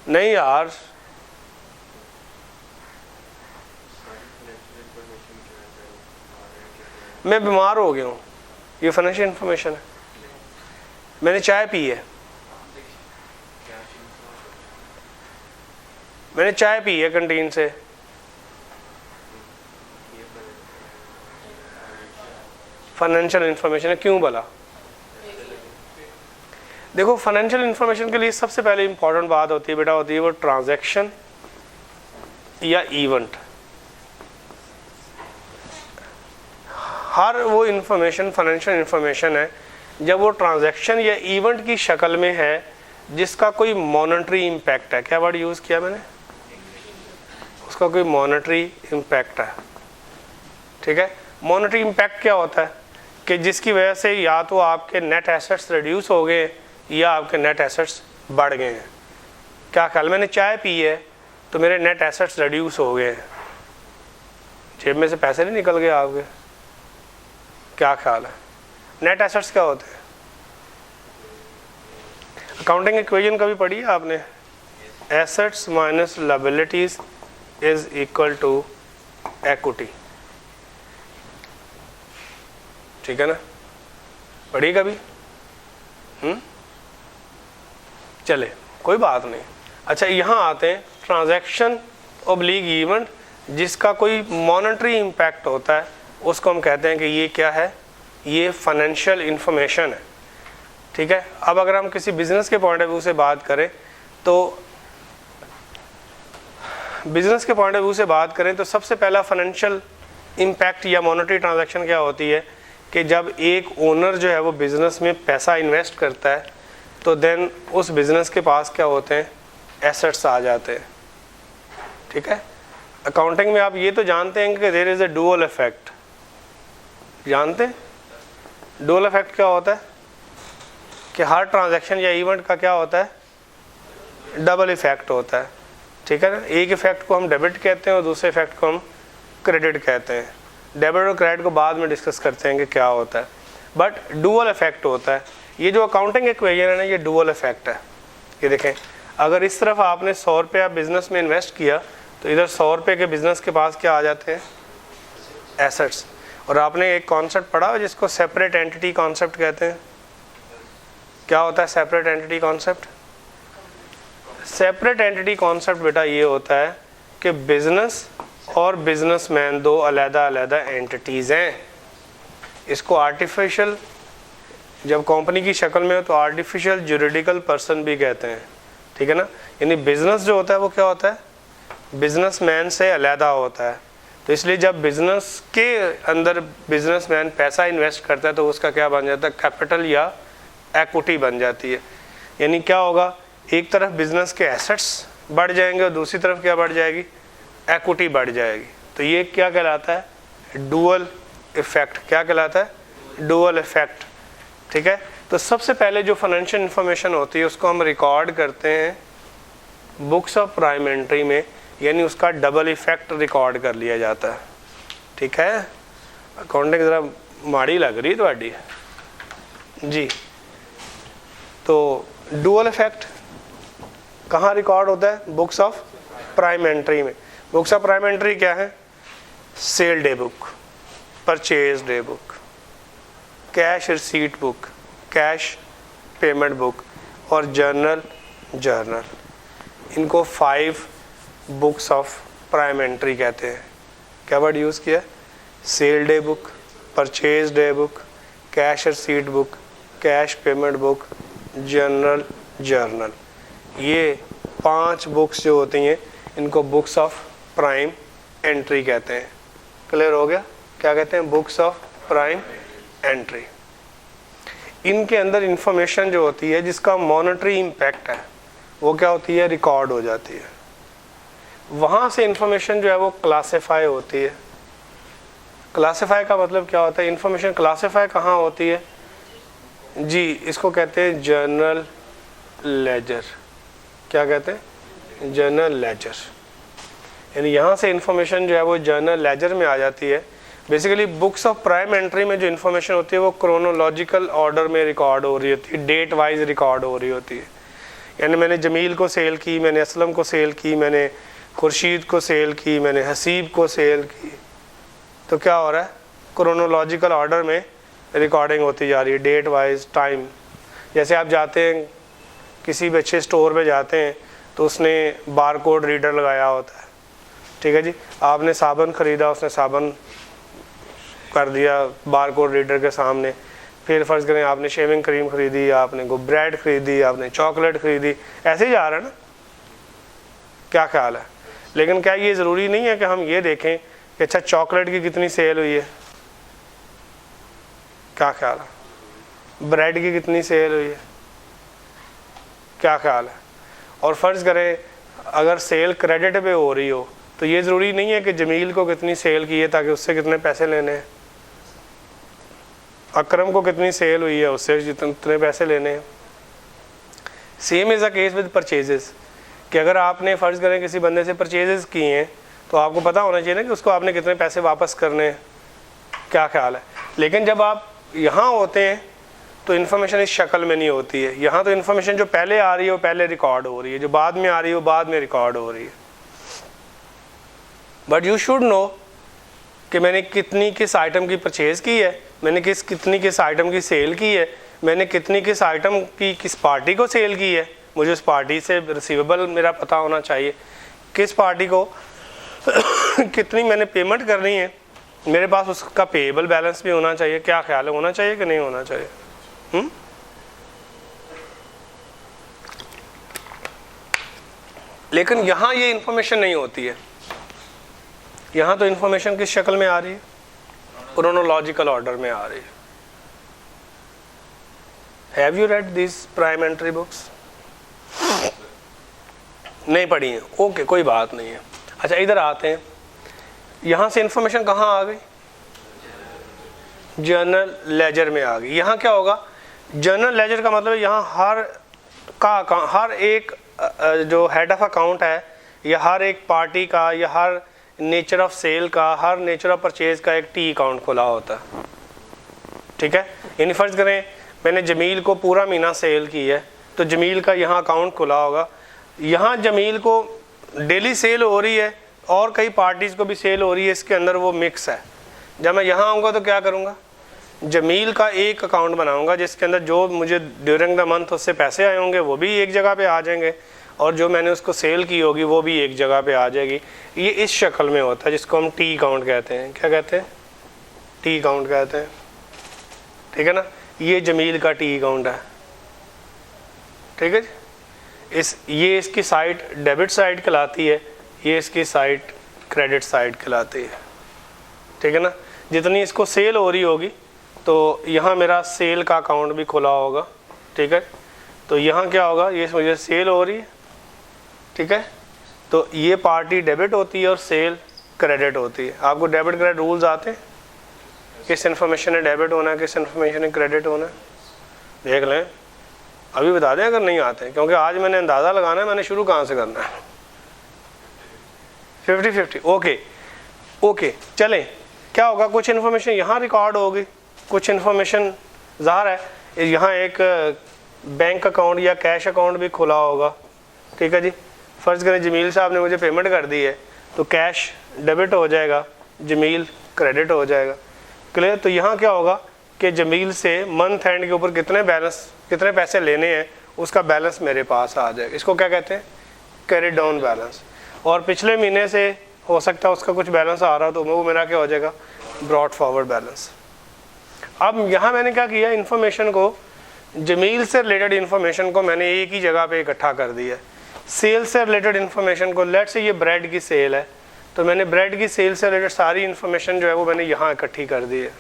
नहीं यार, मैं बीमार हो गया हूँ, ये फाइनेंशियल इंफॉर्मेशन है। मैंने चाय पी है, मैंने चाय पी है कैंटीन से, फाइनेंशियल इंफॉर्मेशन है। क्यों भला? देखो, फाइनेंशियल इंफॉर्मेशन के लिए सबसे पहले इंपॉर्टेंट बात होती है बेटा, होती है वो ट्रांजैक्शन या इवेंट। हर वो इंफॉर्मेशन फाइनेंशियल इंफॉर्मेशन है जब वो ट्रांजैक्शन या इवेंट की शक्ल में है जिसका कोई मॉनेटरी इम्पैक्ट है। क्या वर्ड यूज़ किया मैंने? उसका कोई मॉनेटरी इम्पैक्ट है। ठीक है, मॉनेटरी इम्पैक्ट क्या होता है कि जिसकी वजह से या तो आपके नेट एसेट्स रिड्यूस हो गए या आपके नेट एसेट्स बढ़ गए हैं। क्या ख्याल, मैंने चाय पी है तो मेरे नेट एसेट्स रिड्यूस हो गए हैं, जेब में से पैसे नहीं निकल गए आपके? क्या ख्याल है, नेट एसेट्स क्या होते हैं? अकाउंटिंग इक्वेशन कभी पढ़ी है आपने? Assets minus liabilities is equal to equity. ठीक है ना, पढ़ी कभी? चले, कोई बात नहीं। अच्छा, यहाँ आते हैं ट्रांजैक्शन ऑब्लिक इवेंट जिसका कोई मॉनेटरी इम्पैक्ट होता है, उसको हम कहते हैं कि ये क्या है, ये फाइनेंशियल इंफॉर्मेशन है। ठीक है, अब अगर हम किसी बिजनेस के पॉइंट ऑफ व्यू से बात करें तो सबसे पहला फाइनेंशियल इम्पैक्ट या मॉनेटरी ट्रांजैक्शन क्या होती है कि जब एक ओनर जो है वो बिज़नेस में पैसा इन्वेस्ट करता है तो देन उस बिज़नेस के पास क्या होते हैं, एसेट्स आ जाते हैं। ठीक है, अकाउंटिंग में आप ये तो जानते हैं कि there is a dual effect. जानते हैं डुअल इफेक्ट क्या होता है? कि हर ट्रांजैक्शन या इवेंट का क्या होता है, डबल इफेक्ट होता है। ठीक है ना, एक इफेक्ट को हम डेबिट कहते हैं और दूसरे इफेक्ट को हम क्रेडिट कहते हैं। डेबिट और क्रेडिट को बाद में डिस्कस करते हैं कि क्या होता है, बट डुअल इफेक्ट होता है। ये जो अकाउंटिंग इक्वेशन है ना, ये डुअल इफेक्ट है। ये देखें, अगर इस तरफ आपने 100 रुपया बिजनेस में इन्वेस्ट किया तो इधर 100 रुपये के बिजनेस के पास क्या आ जाते हैं, एसेट्स। और आपने एक कॉन्सेप्ट पढ़ा जिसको सेपरेट एंटिटी कॉन्सेप्ट कहते हैं। क्या होता है separate entity concept? Separate entity concept बेटा ये होता है कि बिजनेस और बिजनेसमैन दो अलग-अलग एंटिटीज़ हैं। इसको आर्टिफिशियल, जब कंपनी की शक्ल में हो तो आर्टिफिशियल जुरिडिकल पर्सन भी कहते हैं। ठीक है ना, यानी बिजनेस जो होता है वो क्या होता है, बिजनेसमैन से अलग होता है। तो इसलिए जब बिजनेस के अंदर बिजनेसमैन पैसा इन्वेस्ट करता है तो उसका क्या बन जाता है, कैपिटल या इक्विटी बन जाती है। यानी क्या होगा, एक तरफ बिजनेस के एसेट्स बढ़ जाएंगे और दूसरी तरफ क्या बढ़ जाएगी, इक्विटी बढ़ जाएगी। तो ये क्या कहलाता है, डुअल इफेक्ट। क्या कहलाता है, डुअल इफेक्ट। ठीक है, तो सबसे पहले जो फाइनेंशियल इंफॉर्मेशन होती है उसको हम रिकॉर्ड करते हैं बुक्स ऑफ प्राइम एंट्री में, यानी उसका डबल इफेक्ट रिकॉर्ड कर लिया जाता है। ठीक है, अकाउंटिंग ज़रा माड़ी लग रही थोड़ी जी। तो डुअल इफेक्ट कहाँ रिकॉर्ड होता है, बुक्स ऑफ प्राइम एंट्री में। बुक्स ऑफ प्राइम एंट्री क्या है, sale day book, purchase day book, cash receipt book, cash payment book और जर्नल। इनको 5 बुक्स ऑफ प्राइम एंट्री कहते हैं। क्या वर्ड यूज़ किया, sale day book, purchase day book, cash receipt book, cash payment book, journal. ये 5 बुक्स जो होती हैं इनको बुक्स ऑफ प्राइम एंट्री कहते हैं। क्लियर हो गया, क्या कहते हैं, बुक्स ऑफ प्राइम एंट्री। इनके अंदर इंफॉर्मेशन जो होती है जिसका मॉनेटरी इम्पैक्ट है वो क्या होती है, रिकॉर्ड हो जाती है। वहाँ से इंफॉर्मेशन जो है वो क्लासिफाई होती है। क्लासिफाई का मतलब क्या होता है, इंफॉर्मेशन क्लासिफाई कहाँ होती है जी, इसको कहते हैं जर्नल लेजर। क्या कहते हैं, जर्नल लेजर। यानी यहाँ से इंफॉर्मेशन जो है वो जर्नल लेजर में आ जाती है। Basically books of prime entry में जो इन्फॉर्मेशन होती है वो क्रोनोलॉजिकल ऑर्डर में रिकॉर्ड हो रही होती है, डेट वाइज रिकॉर्ड हो रही होती है। यानी मैंने जमील को सेल की, मैंने असलम को सेल की, मैंने खुर्शीद को सेल की, मैंने हसीब को सेल की, तो क्या हो रहा है, क्रोनोलॉजिकल ऑर्डर में रिकॉर्डिंग होती जा रही है, डेट वाइज टाइम। जैसे आप जाते हैं किसी भी अच्छे स्टोर में जाते हैं तो उसने बार कोड रीडर लगाया होता है। ठीक है जी, आपने साबुन ख़रीदा, उसने साबुन कर दिया बार कोड रीडर के सामने। फिर फ़र्ज़ करें आपने शेविंग क्रीम ख़रीदी, आपने ब्रेड ख़रीदी, आपने चॉकलेट ख़रीदी, ऐसे ही जा रहा है ना। क्या ख्याल है, लेकिन क्या ये ज़रूरी नहीं है कि हम ये देखें कि अच्छा चॉकलेट की कितनी सेल हुई है, क्या ख्याल है, ब्रेड की कितनी सेल हुई है, क्या ख्याल है। और फ़र्ज़ करें अगर सेल क्रेडिट पे हो रही हो तो तो ये ज़रूरी नहीं है कि जमील को कितनी सेल की है ताकि उससे कितने पैसे लेने हैं, अकरम को कितनी सेल हुई है उससे जितने पैसे लेने हैं। Same is a case with purchases, कि अगर आपने फ़र्ज़ करें किसी बंदे से परचेजेस किए हैं तो आपको पता होना चाहिए ना कि उसको आपने कितने पैसे वापस करने हैं, क्या ख्याल है। लेकिन जब आप यहाँ होते हैं तो इन्फॉर्मेशन इस शक्ल में नहीं होती है। यहाँ तो इन्फॉर्मेशन जो पहले आ रही है वो पहले रिकॉर्ड हो रही है, जो बाद में आ रही है वो बाद में रिकॉर्ड हो रही है। बट यू शुड नो कि मैंने कितनी किस आइटम की परचेज़ की है, मैंने कितनी किस आइटम की सेल की है, मैंने कितनी किस आइटम की किस पार्टी को सेल की है, मुझे उस पार्टी से रिसीवेबल मेरा पता होना चाहिए, किस पार्टी को कितनी मैंने पेमेंट करनी है, मेरे पास उसका पेएबल बैलेंस भी होना चाहिए। क्या ख्याल है, होना चाहिए कि नहीं होना चाहिए? लेकिन यहाँ ये इंफॉर्मेशन नहीं होती है। यहाँ तो इंफॉर्मेशन किस शक्ल में आ रही है? क्रोनोलॉजिकल ऑर्डर में आ रही है। Have you read this prime entry books? नहीं पढ़ी है, ओके, कोई बात नहीं है। अच्छा, इधर आते हैं। यहाँ से इंफॉर्मेशन कहाँ आ गई? जर्नल लेजर में आ गई। यहाँ क्या होगा? जर्नल लेजर का मतलब यहाँ हर एक जो हेड ऑफ अकाउंट है, या हर एक पार्टी का, या हर नेचर ऑफ सेल का, हर नेचर ऑफ परचेज का एक टी अकाउंट खुला होता है। ठीक है, यानी फ़र्ज़ करें मैंने जमील को पूरा महीना सेल की है तो जमील का यहाँ अकाउंट खुला होगा। यहाँ जमील को डेली सेल हो रही है और कई पार्टीज़ को भी सेल हो रही है, इसके अंदर वो मिक्स है। जब मैं यहाँ आऊँगा तो क्या करूँगा? जमील का एक अकाउंट बनाऊँगा जिसके अंदर जो मुझे ड्यूरिंग द मंथ उससे पैसे आए होंगे वो भी एक जगह पे आ जाएंगे, और जो मैंने उसको सेल की होगी वो भी एक जगह पे आ जाएगी। ये इस शक्ल में होता है जिसको हम टी अकाउंट कहते हैं। क्या कहते हैं? टी अकाउंट कहते हैं। ठीक है ना, ये जमील का टी अकाउंट है। ठीक है जी, ये इसकी साइड डेबिट साइड कहलाती है, ये इसकी साइड क्रेडिट साइड कहलाती है। ठीक है ना, जितनी इसको सेल हो रही होगी तो यहाँ मेरा सेल का अकाउंट भी खुला होगा। ठीक है, तो यहाँ क्या होगा? ये मुझे सेल हो रही है। ठीक है, तो ये पार्टी डेबिट होती है और सेल क्रेडिट होती है। आपको डेबिट क्रेडिट रूल्स आते हैं? किस इन्फॉर्मेशन है डेबिट होना है, किस इन्फॉर्मेशन है क्रेडिट होना है? देख लें, अभी बता दें अगर नहीं आते, क्योंकि आज मैंने अंदाज़ा लगाना है मैंने शुरू कहाँ से करना है। 50-50 ओके चलें। क्या होगा? कुछ इन्फॉर्मेशन यहाँ रिकॉर्ड होगी, कुछ इन्फॉर्मेशन ज़ाहिर है यहाँ एक बैंक अकाउंट या कैश अकाउंट भी खुला होगा। ठीक है जी, फ़र्ज़ करें जमील साहब ने मुझे पेमेंट कर दी है तो कैश डेबिट हो जाएगा, जमील क्रेडिट हो जाएगा। क्लियर? तो यहाँ क्या होगा कि जमील से मंथ एंड के ऊपर कितने पैसे लेने हैं उसका बैलेंस मेरे पास आ जाएगा। इसको क्या कहते हैं? Carry down balance. और पिछले महीने से हो सकता है उसका कुछ बैलेंस आ रहा तो वो मेरा क्या हो जाएगा? Brought forward balance. अब यहाँ मैंने क्या किया? इन्फॉर्मेशन को, जमील से रिलेटेड इन्फॉर्मेशन को मैंने एक ही जगह पे इकट्ठा कर दिया। सेल से रिलेटेड इन्फॉर्मेशन को, लेट्स से ये ब्रेड की सेल है तो मैंने ब्रेड की सेल से रिलेटेड सारी इन्फॉर्मेशन जो है वो मैंने यहाँ इकट्ठी कर दी है।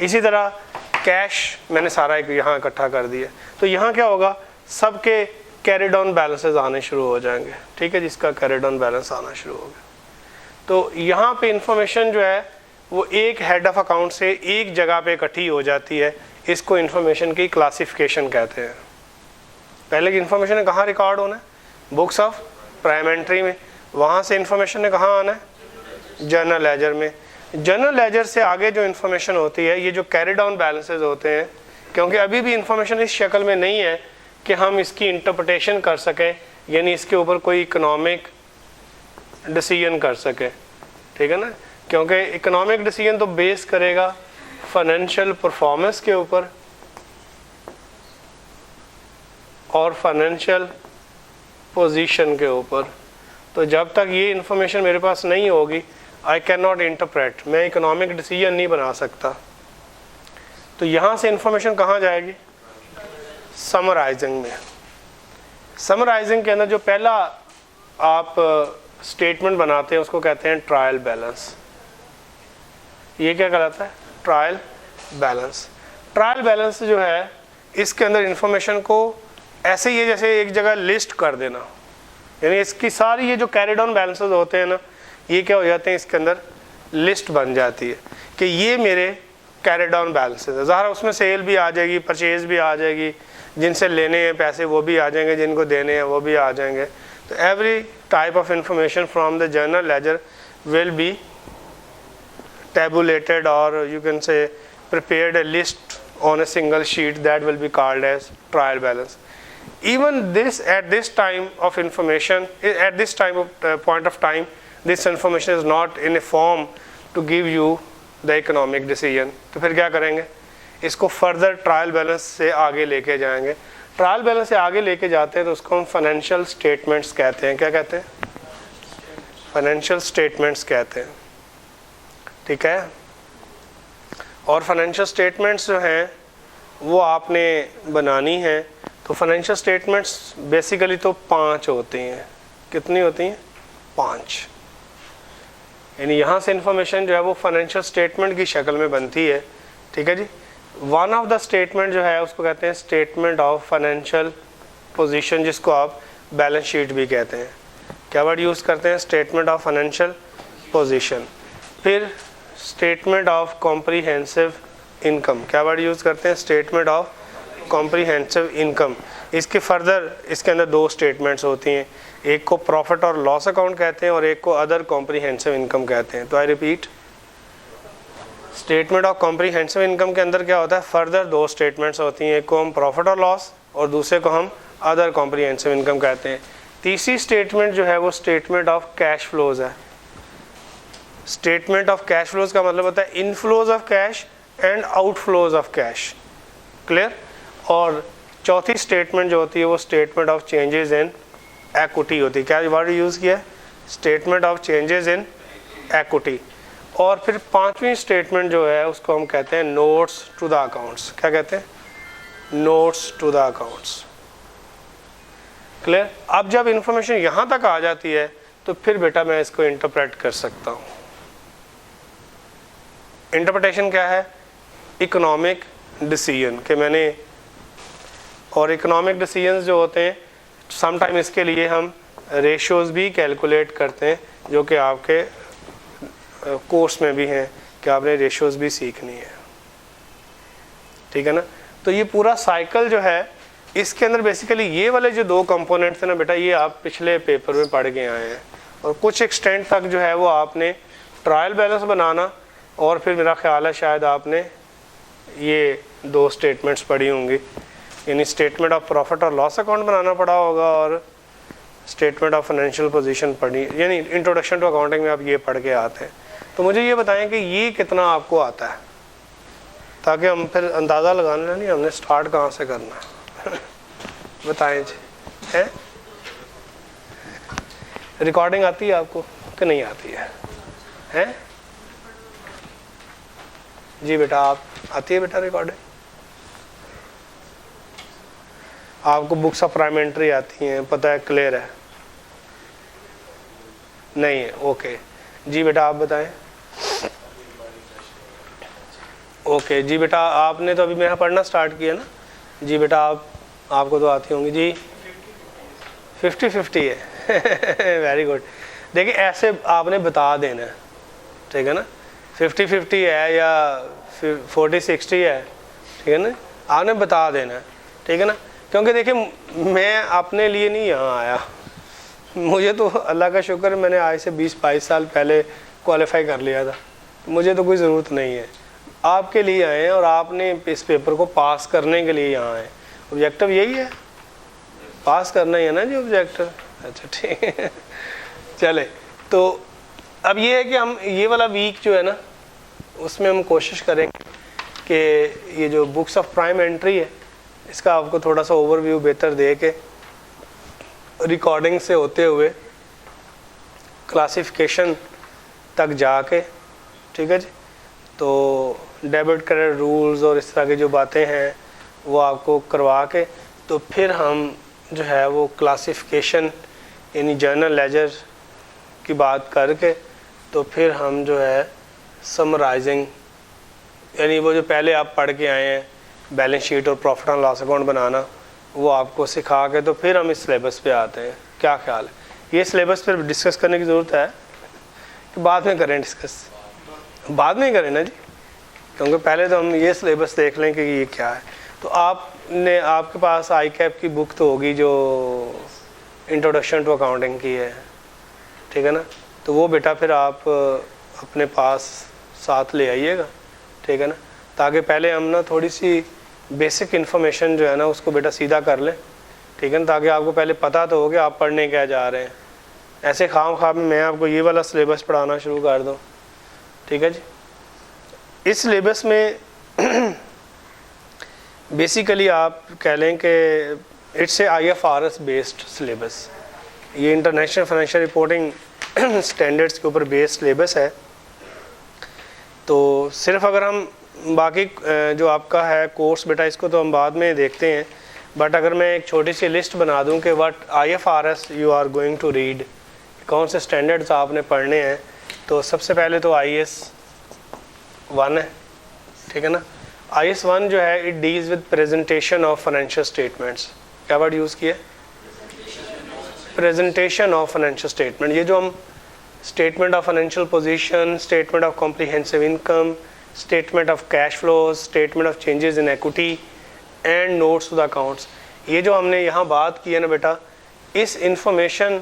इसी तरह कैश मैंने सारा यहाँ इकट्ठा कर दिया। तो यहाँ क्या होगा? सबके कैरी डाउन बैलेंसेस आने शुरू हो जाएंगे। ठीक है, जिसका कैरी डाउन बैलेंस आना शुरू हो गया। तो यहाँ पे इंफॉर्मेशन जो है वो एक हेड ऑफ अकाउंट से एक जगह पे इकट्ठी हो जाती है। इसको इंफॉर्मेशन की क्लासिफिकेशन कहते हैं। पहले की इंफॉर्मेशन ने कहाँ रिकॉर्ड होना है? बुक्स ऑफ प्राइम एंट्री में। वहाँ से इंफॉर्मेशन ने कहाँ आना है? जर्नल लेजर में। जर्नल लेजर से आगे जो इंफॉर्मेशन होती है, ये जो कैरी डाउन बैलेंसेस होते हैं, क्योंकि अभी भी इंफॉर्मेशन इस शक्ल में नहीं है कि हम इसकी इंटरप्रिटेशन कर सकें, यानी इसके ऊपर कोई इकोनॉमिक डिसीजन कर सके। ठीक है ना, क्योंकि इकोनॉमिक डिसीजन तो बेस करेगा फाइनेंशियल परफॉर्मेंस के ऊपर और फाइनेंशियल पोजीशन के ऊपर। तो जब तक ये इंफॉर्मेशन मेरे पास नहीं होगी, आई कैन नॉट इंटरप्रेट, मैं इकोनॉमिक डिसीजन नहीं बना सकता। तो यहाँ से इंफॉर्मेशन कहाँ जाएगी? समराइजिंग में। समराइजिंग के अंदर जो पहला आप स्टेटमेंट बनाते हैं उसको कहते हैं ट्रायल बैलेंस। ये क्या कहलाता है? Trial balance. ट्रायल बैलेंस जो है इसके अंदर इंफॉर्मेशन को ऐसे ही जैसे एक जगह लिस्ट कर देना, यानी इसकी सारी ये जो कैरी डाउन बैलेंसेस होते हैं ना, ये क्या हो जाते हैं, इसके अंदर लिस्ट बन जाती है कि ये मेरे कैरिड ऑन बैलेंसेस है। ज़ाहिर उसमें सेल भी आ जाएगी, परचेज भी आ जाएगी, जिनसे लेने हैं पैसे वो भी आ जाएंगे, जिनको देने हैं वो भी आ जाएंगे। तो every type of information from the journal ledger will be tabulated, or you can say prepared a list on a single sheet that will be called as trial balance. Even this, at this time of information, at this time of point of time, this information is not in a form to give you the economic decision. तो फिर क्या करेंगे, इसको फर्दर ट्रायल बैलेंस से आगे लेके जाएंगे। ट्रायल बैलेंस से आगे लेके जाते हैं तो उसको हम फाइनेंशियल स्टेटमेंट्स कहते हैं। क्या कहते हैं? फाइनेंशियल स्टेटमेंट्स कहते हैं, ठीक है। और फाइनेंशियल स्टेटमेंट्स जो हैं वो आपने बनानी है। तो फाइनेंशियल स्टेटमेंट्स बेसिकली तो 5 होती हैं। कितनी होती हैं? 5। यानी यहाँ से इंफॉर्मेशन जो है वो फाइनेंशियल स्टेटमेंट की शक्ल में बनती है, ठीक है जी। वन ऑफ द स्टेटमेंट जो है उसको कहते हैं स्टेटमेंट ऑफ फाइनेंशियल पोजीशन, जिसको आप बैलेंस शीट भी कहते हैं। क्या वर्ड यूज़ करते हैं? Statement of financial position. फिर स्टेटमेंट ऑफ कॉम्प्रीहेंसिव इनकम। क्या वर्ड यूज़ करते हैं? Statement of comprehensive income. इसके फर्दर इसके अंदर 2 स्टेटमेंट्स होती हैं, एक को प्रॉफिट और लॉस अकाउंट कहते हैं और एक को अदर कॉम्प्रीहेंसिव इनकम कहते हैं। तो I repeat, statement of comprehensive income के अंदर क्या होता है? फर्दर 2 स्टेटमेंट्स होती हैं, एक को हम प्रॉफिट और लॉस और दूसरे को हम अदर कॉम्प्रीहेंसिव इनकम कहते हैं। तीसरी स्टेटमेंट जो है वो स्टेटमेंट ऑफ कैश फ्लोज है। स्टेटमेंट ऑफ कैश फ्लोज का मतलब होता है inflows of cash and outflows of cash. Clear? और चौथी स्टेटमेंट जो होती है वो statement of changes in equity होती है। क्या वर्ड यूज़ किया है? Statement of changes in equity. और फिर 5वीं स्टेटमेंट जो है उसको हम कहते हैं नोट्स टू द अकाउंट्स। क्या कहते हैं? Notes to the accounts. Clear? अब जब इंफॉर्मेशन यहाँ तक आ जाती है तो फिर बेटा मैं इसको इंटरप्रेट कर सकता हूँ। इंटरप्रिटेशन क्या है? इकोनॉमिक डिसीजन के मैंने, और इकोनॉमिक डिसीजंस जो होते हैं समटाइम इसके लिए हम रेशियोज भी कैलकुलेट करते हैं, जो कि आपके कोर्स में भी हैं कि आपने रेशियोज भी सीखनी है, ठीक है ना। तो ये पूरा साइकिल जो है इसके अंदर बेसिकली ये वाले जो 2 कंपोनेंट्स हैं ना बेटा, ये आप पिछले पेपर में पढ़ के आए हैं। और कुछ एक्सटेंट तक जो है वो आपने ट्रायल बैलेंस बनाना, और फिर मेरा ख्याल है शायद आपने ये 2 स्टेटमेंट्स पढ़ी होंगी, यानी स्टेटमेंट ऑफ प्रॉफिट और लॉस अकाउंट बनाना पड़ा होगा और स्टेटमेंट ऑफ फाइनेंशियल पोजीशन पढ़ी, यानी इंट्रोडक्शन टू अकाउंटिंग में आप ये पढ़ के आते हैं। तो मुझे ये बताएं कि ये कितना आपको आता है, ताकि हम फिर अंदाज़ा लगाना नहीं हमने स्टार्ट कहाँ से करना है। बताएं जी, है रिकॉर्डिंग आती है आपको कि नहीं आती है? हैं जी बेटा, आप आती है बेटा रिकॉर्डिंग? आपको बुक्स ऑफ प्राइमेंट्री आती हैं, पता है, क्लियर है? नहीं है, ओके जी बेटा आप बताएं। ओके जी बेटा, आपने तो अभी मेरा पढ़ना स्टार्ट किया ना जी बेटा, आपको तो आती होंगी जी। 50-50 है। Very good. देखिए ऐसे आपने बता देना है, ठीक है ना। 50-50 है या 40-60 है, ठीक है ना, आपने बता देना है, ठीक है ना। क्योंकि देखिए मैं अपने लिए नहीं यहाँ आया, मुझे तो अल्लाह का शुक्र है मैंने आज से 20-22 साल पहले क्वालिफाई कर लिया था, मुझे तो कोई ज़रूरत नहीं है। आपके लिए आए हैं और आपने इस पेपर को पास करने के लिए यहाँ आए। ऑब्जेक्टिव यही है, पास करना ही है ना जी ऑब्जेक्टिव। अच्छा ठीक है, चले। तो अब ये है कि हम ये वाला वीक जो है ना उसमें हम कोशिश करेंगे कि ये जो बुक्स ऑफ प्राइम एंट्री है इसका आपको थोड़ा सा ओवरव्यू बेहतर दे के रिकॉर्डिंग से होते हुए क्लासिफिकेशन तक जाके, ठीक है जी। तो डेबिट क्रेडिट रूल्स और इस तरह की जो बातें हैं वो आपको करवा के, तो फिर हम जो है वो क्लासिफिकेशन यानी जर्नल लेजर की बात करके, तो फिर हम जो है समराइजिंग यानी वो जो पहले आप पढ़ के आए हैं बैलेंस शीट और प्रॉफिट एंड लॉस अकाउंट बनाना, वो आपको सिखा के तो फिर हम इस सिलेबस पे आते हैं। क्या ख्याल है? ये सिलेबस पर डिस्कस करने की ज़रूरत है कि बाद में करें डिस्कस? बाद में ही करें ना जी, क्योंकि पहले तो हम ये सिलेबस देख लें कि ये क्या है। तो आपके पास ICAP की बुक तो होगी जो इंट्रोडक्शन टू अकाउंटिंग की है, ठीक है ना? तो वो बेटा फिर आप अपने पास साथ ले आइएगा, ठीक है ना, ताकि पहले हम ना थोड़ी सी बेसिक इन्फॉर्मेशन जो है ना उसको बेटा सीधा कर लें, ठीक है ना, ताकि आपको पहले पता तो हो कि आप पढ़ने क्या जा रहे हैं। ऐसे खाम में मैं आपको ये वाला सिलेबस पढ़ाना शुरू कर दूँ, ठीक है जी। इस सिलेबस में बेसिकली आप कह लें कि it's a IFRS based syllabus, ये इंटरनेशनल फाइनेंशियल रिपोर्टिंग स्टैंडर्ड्स के ऊपर बेस्ड सिलेबस है। तो सिर्फ अगर हम बाकी जो आपका है कोर्स बेटा, इसको तो हम बाद में देखते हैं, बट अगर मैं एक छोटी सी लिस्ट बना दूं कि what IFRS you are going to read, कौन से स्टैंडर्ड्स आपने पढ़ने हैं, तो सबसे पहले तो IAS 1 है, ठीक है ना। IAS 1 जो है it deals with presentation of financial statements. क्या वर्ड यूज़ किया? Presentation of financial statement. ये जो हम statement of financial position, statement of comprehensive income, statement of cash flows, statement of changes in equity and notes to the accounts, ये जो हमने यहाँ बात की है ना बेटा, इस इंफॉर्मेशन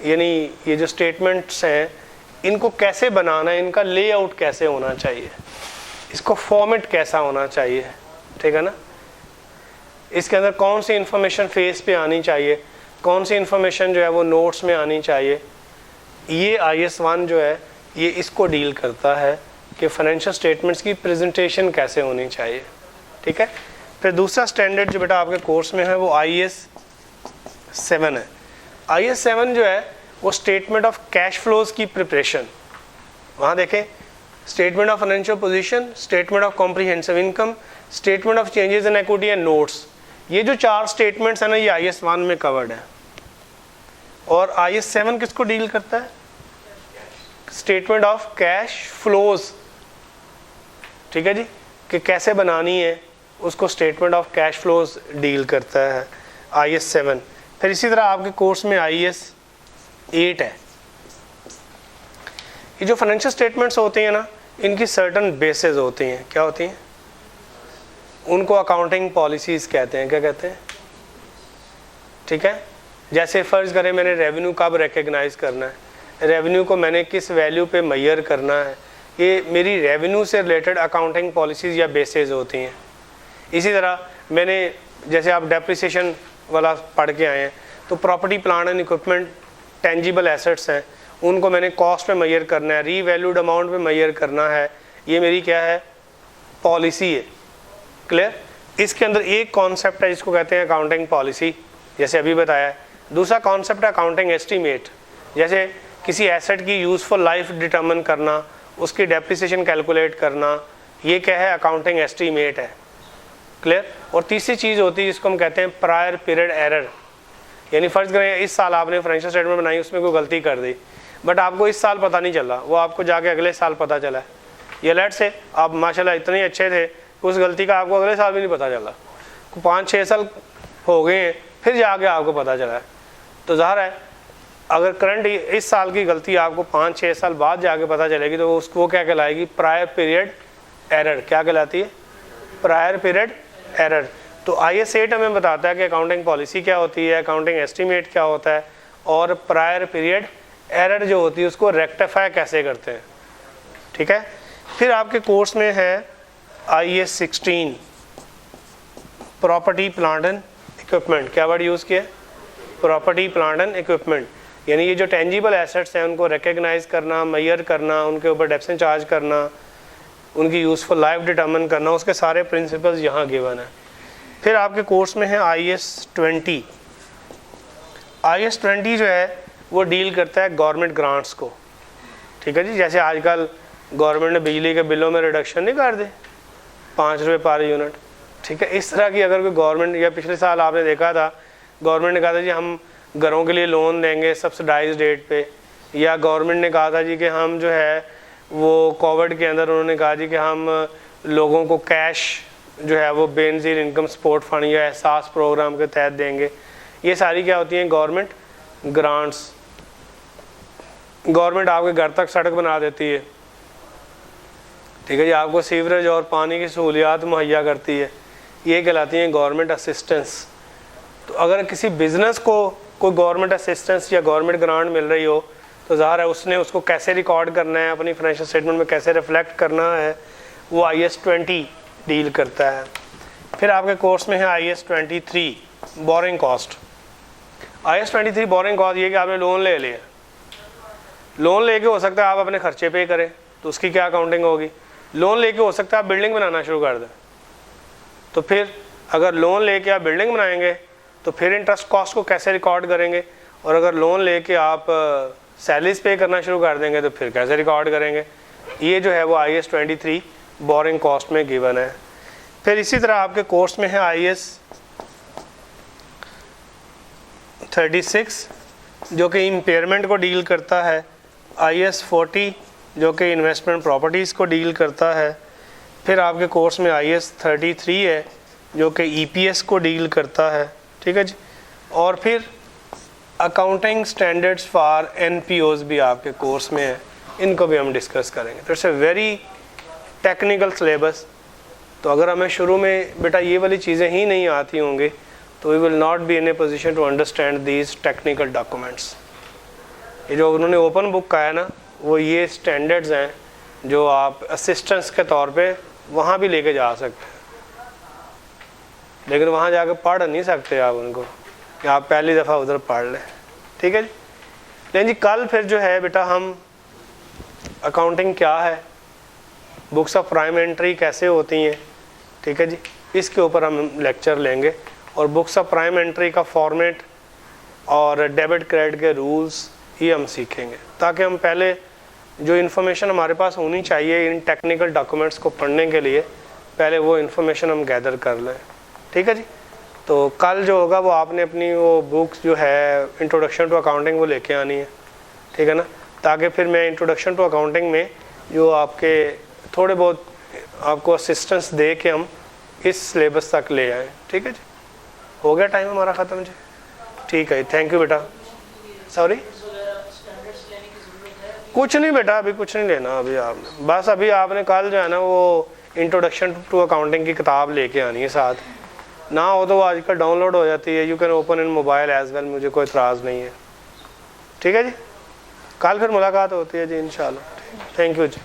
यानी ये जो स्टेटमेंट्स हैं इनको कैसे बनाना है, इनका लेआउट कैसे होना चाहिए, इसको फॉर्मेट कैसा होना चाहिए, ठीक है ना, इसके अंदर कौन सी इन्फॉर्मेशन फेस पे आनी चाहिए, कौन सी इन्फॉर्मेशन जो है वो नोट्स में आनी चाहिए, ये IAS 1 जो है ये इसको डील करता है कि फाइनेंशियल स्टेटमेंट्स की प्रेजेंटेशन कैसे होनी चाहिए, ठीक है। फिर दूसरा स्टैंडर्ड जो बेटा आपके कोर्स में है वो IAS 7 है। IAS 7 जो है वो स्टेटमेंट ऑफ कैश फ्लोज की प्रिपरेशन, वहाँ देखें statement of financial position, statement of comprehensive income, statement of changes in equity and notes, ये जो 4 स्टेटमेंट्स है ना ये IAS 1 में कवर्ड है। और IAS 7 किसको डील करता है? स्टेटमेंट ऑफ कैश फ्लोज, ठीक है जी, कि कैसे बनानी है उसको statement of cash flows deal करता है IAS 7। फिर इसी तरह आपके कोर्स में IAS 8 है। ये जो फाइनेंशियल स्टेटमेंट्स होती हैं ना इनकी सर्टन बेसिस होती हैं। क्या होती हैं? उनको अकाउंटिंग पॉलिसीज़ कहते हैं। क्या कहते हैं? ठीक है, जैसे फ़र्ज़ करें मैंने रेवेन्यू कब रिकग्नाइज़ करना है, रेवेन्यू को मैंने किस वैल्यू पे मेजर करना है, ये मेरी रेवेन्यू से रिलेटेड अकाउंटिंग पॉलिसीज़ या बेसिस होती हैं। इसी तरह मैंने जैसे आप डेप्रिसिएशन वाला पढ़ के आए हैं तो property plant and equipment tangible assets हैं, उनको मैंने कॉस्ट पे मेजर करना है, रीवैल्यूड अमाउंट पे मेजर करना है, ये मेरी क्या है? पॉलिसी है। क्लियर? इसके अंदर एक कॉन्सेप्ट है जिसको कहते हैं अकाउंटिंग पॉलिसी, जैसे अभी बताया है। दूसरा कॉन्सेप्ट है अकाउंटिंग एस्टीमेट, जैसे किसी एसेट की यूज़फुल लाइफ डिटर्मिन करना, उसकी डेप्रिसिएशन कैलकुलेट करना, ये क्या है? अकाउंटिंग एस्टीमेट है। क्लियर? और तीसरी चीज़ होती है जिसको हम कहते हैं प्रायर पीरियड एरर, यानी फ़र्ज़ करें इस साल आपने फाइनेंशियल स्टेटमेंट बनाई, उसमें कोई गलती कर दी बट आपको इस साल पता नहीं चला, वो आपको जाके अगले साल पता चला है। ये लेट से आप माशाल्लाह इतने अच्छे थे उस गलती का आपको अगले साल भी नहीं पता चला, 5-6 साल हो गए हैं फिर जाके आपको पता चला है। तो ज़ाहिर है अगर करंट इस साल की गलती आपको 5-6 साल बाद जाके पता चलेगी तो उसको क्या कहलाएगी? Prior period error. क्या कहलाती है? Prior period error. तो IAS 8 हमें बताता है कि अकाउंटिंग पॉलिसी क्या होती है, अकाउंटिंग एस्टीमेट क्या होता है, और प्रायर पीरियड एरर जो होती है उसको रेक्टिफाई कैसे करते हैं। ठीक है, फिर आपके कोर्स में है IAS 16 property plant and equipment. क्या वर्ड यूज़ किया? प्रॉपर्टी प्लांट एंड इक्विपमेंट, यानी ये जो टेंजिबल एसेट्स हैं उनको रिकग्नाइज करना, मेजर करना, उनके ऊपर डेप्थ चार्ज करना, उनकी यूज़फुल लाइफ डिटर्मिन करना, उसके सारे प्रिंसिपल्स यहाँ गिवन है। फिर आपके कोर्स में है IAS 20। IAS 20 जो है वो डील करता है गवर्नमेंट ग्रांट्स को। ठीक है जी, जैसे आजकल गवर्नमेंट ने बिजली के बिलों में रिडक्शन नहीं कर दे, 5 रुपये पर यूनिट। ठीक है, इस तरह की अगर कोई गवर्नमेंट, या पिछले साल आपने देखा था गवर्नमेंट ने कहा था जी हम घरों के लिए लोन देंगे सब्सिडाइज रेट पे, या गवर्नमेंट ने कहा था जी कि हम जो है वो कोविड के अंदर उन्होंने कहा जी कि हम लोगों को कैश जो है वो बेनज़ीर इनकम सपोर्ट फंड या एहसास प्रोग्राम के तहत देंगे। ये सारी क्या होती हैं? Government grants. गवर्नमेंट आपके घर तक सड़क बना देती है, ठीक है जी, आपको सीवरेज और पानी की सहूलियात मुहैया करती है, ये कहलाती हैं गवर्नमेंट असिस्टेंस। तो अगर किसी बिज़नेस को कोई गवर्नमेंट असिस्टेंस या गवर्नमेंट ग्रांट मिल रही हो तो ज़ाहिर है उसने उसको कैसे रिकॉर्ड करना है, अपनी फाइनेंशियल स्टेटमेंट में कैसे रिफ्लेक्ट करना है, वो IAS 20 डील करता है। फिर आपके कोर्स में है IAS 23 borrowing cost. IAS 23 borrowing cost ये कि आपने लोन ले लिया, लोन लेके हो सकता है आप अपने खर्चे पे करें तो उसकी क्या अकाउंटिंग होगी। लोन लेके हो सकता है आप बिल्डिंग बनाना शुरू कर दें, तो फिर अगर लोन लेके आप बिल्डिंग बनाएंगे तो फिर इंटरेस्ट कॉस्ट को कैसे रिकॉर्ड करेंगे, और अगर लोन लेके आप सैलरीज पे करना शुरू कर देंगे तो फिर कैसे रिकॉर्ड करेंगे। ये जो है वो IAS 23 बोरिंग कॉस्ट में गिवन है। फिर इसी तरह आपके कोर्स में है IAS 36 जो कि इम्पेयरमेंट को डील करता है, IAS 40 जो कि इन्वेस्टमेंट प्रॉपर्टीज़ को डील करता है। फिर आपके कोर्स में IAS 33 है जो कि EPS को डील करता है, ठीक है जी। और फिर अकाउंटिंग स्टैंडर्ड्स फॉर NPOs भी आपके कोर्स में है, इनको भी हम डिस्कस करेंगे। तो it's a very technical syllabus. तो अगर हमें शुरू में बेटा ये वाली चीज़ें ही नहीं आती होंगी तो we will not be in a position to understand these technical documents. ये जो उन्होंने ओपन बुक का है ना, वो ये स्टैंडर्ड्स हैं जो आप असिस्टेंस के तौर पे वहाँ भी लेके जा सकते हैं, लेकिन वहाँ जाकर पढ़ नहीं सकते आप उनको कि आप पहली दफ़ा उधर पढ़ लें, ठीक है जी। लेकिन जी कल फिर जो है बेटा हम अकाउंटिंग क्या है, बुक्स ऑफ प्राइम एंट्री कैसे होती हैं, ठीक है जी, इसके ऊपर हम लेक्चर लेंगे। और बुक्स ऑफ प्राइम एंट्री का फॉर्मेट और डेबिट क्रेडिट के रूल्स ये हम सीखेंगे, ताकि हम पहले जो इन्फॉर्मेशन हमारे पास होनी चाहिए इन टेक्निकल डॉक्यूमेंट्स को पढ़ने के लिए, पहले वो इन्फॉर्मेशन हम गैदर कर लें, ठीक है जी। तो कल जो होगा वो आपने अपनी वो बुक्स जो है इंट्रोडक्शन टू अकाउंटिंग वो लेके आनी है, ठीक है ना, ताकि फिर मैं इंट्रोडक्शन टू अकाउंटिंग में जो आपके थोड़े बहुत आपको असिस्टेंस दे के हम इस सिलेबस तक ले आएँ, ठीक है जी। हो गया टाइम हमारा ख़त्म जी, ठीक है, थैंक यू बेटा। सॉरी कुछ नहीं बेटा, अभी कुछ नहीं लेना अभी आपने, बस अभी आपने कल जो है ना वो इंट्रोडक्शन टू अकाउंटिंग की किताब लेके आनी है साथ, ना हो तो वो आजकल डाउनलोड हो जाती है, you can open in mobile as well, मुझे कोई इतराज़ नहीं है, ठीक है जी। कल फिर मुलाकात होती है जी इंशाल्लाह, थैंक यू जी।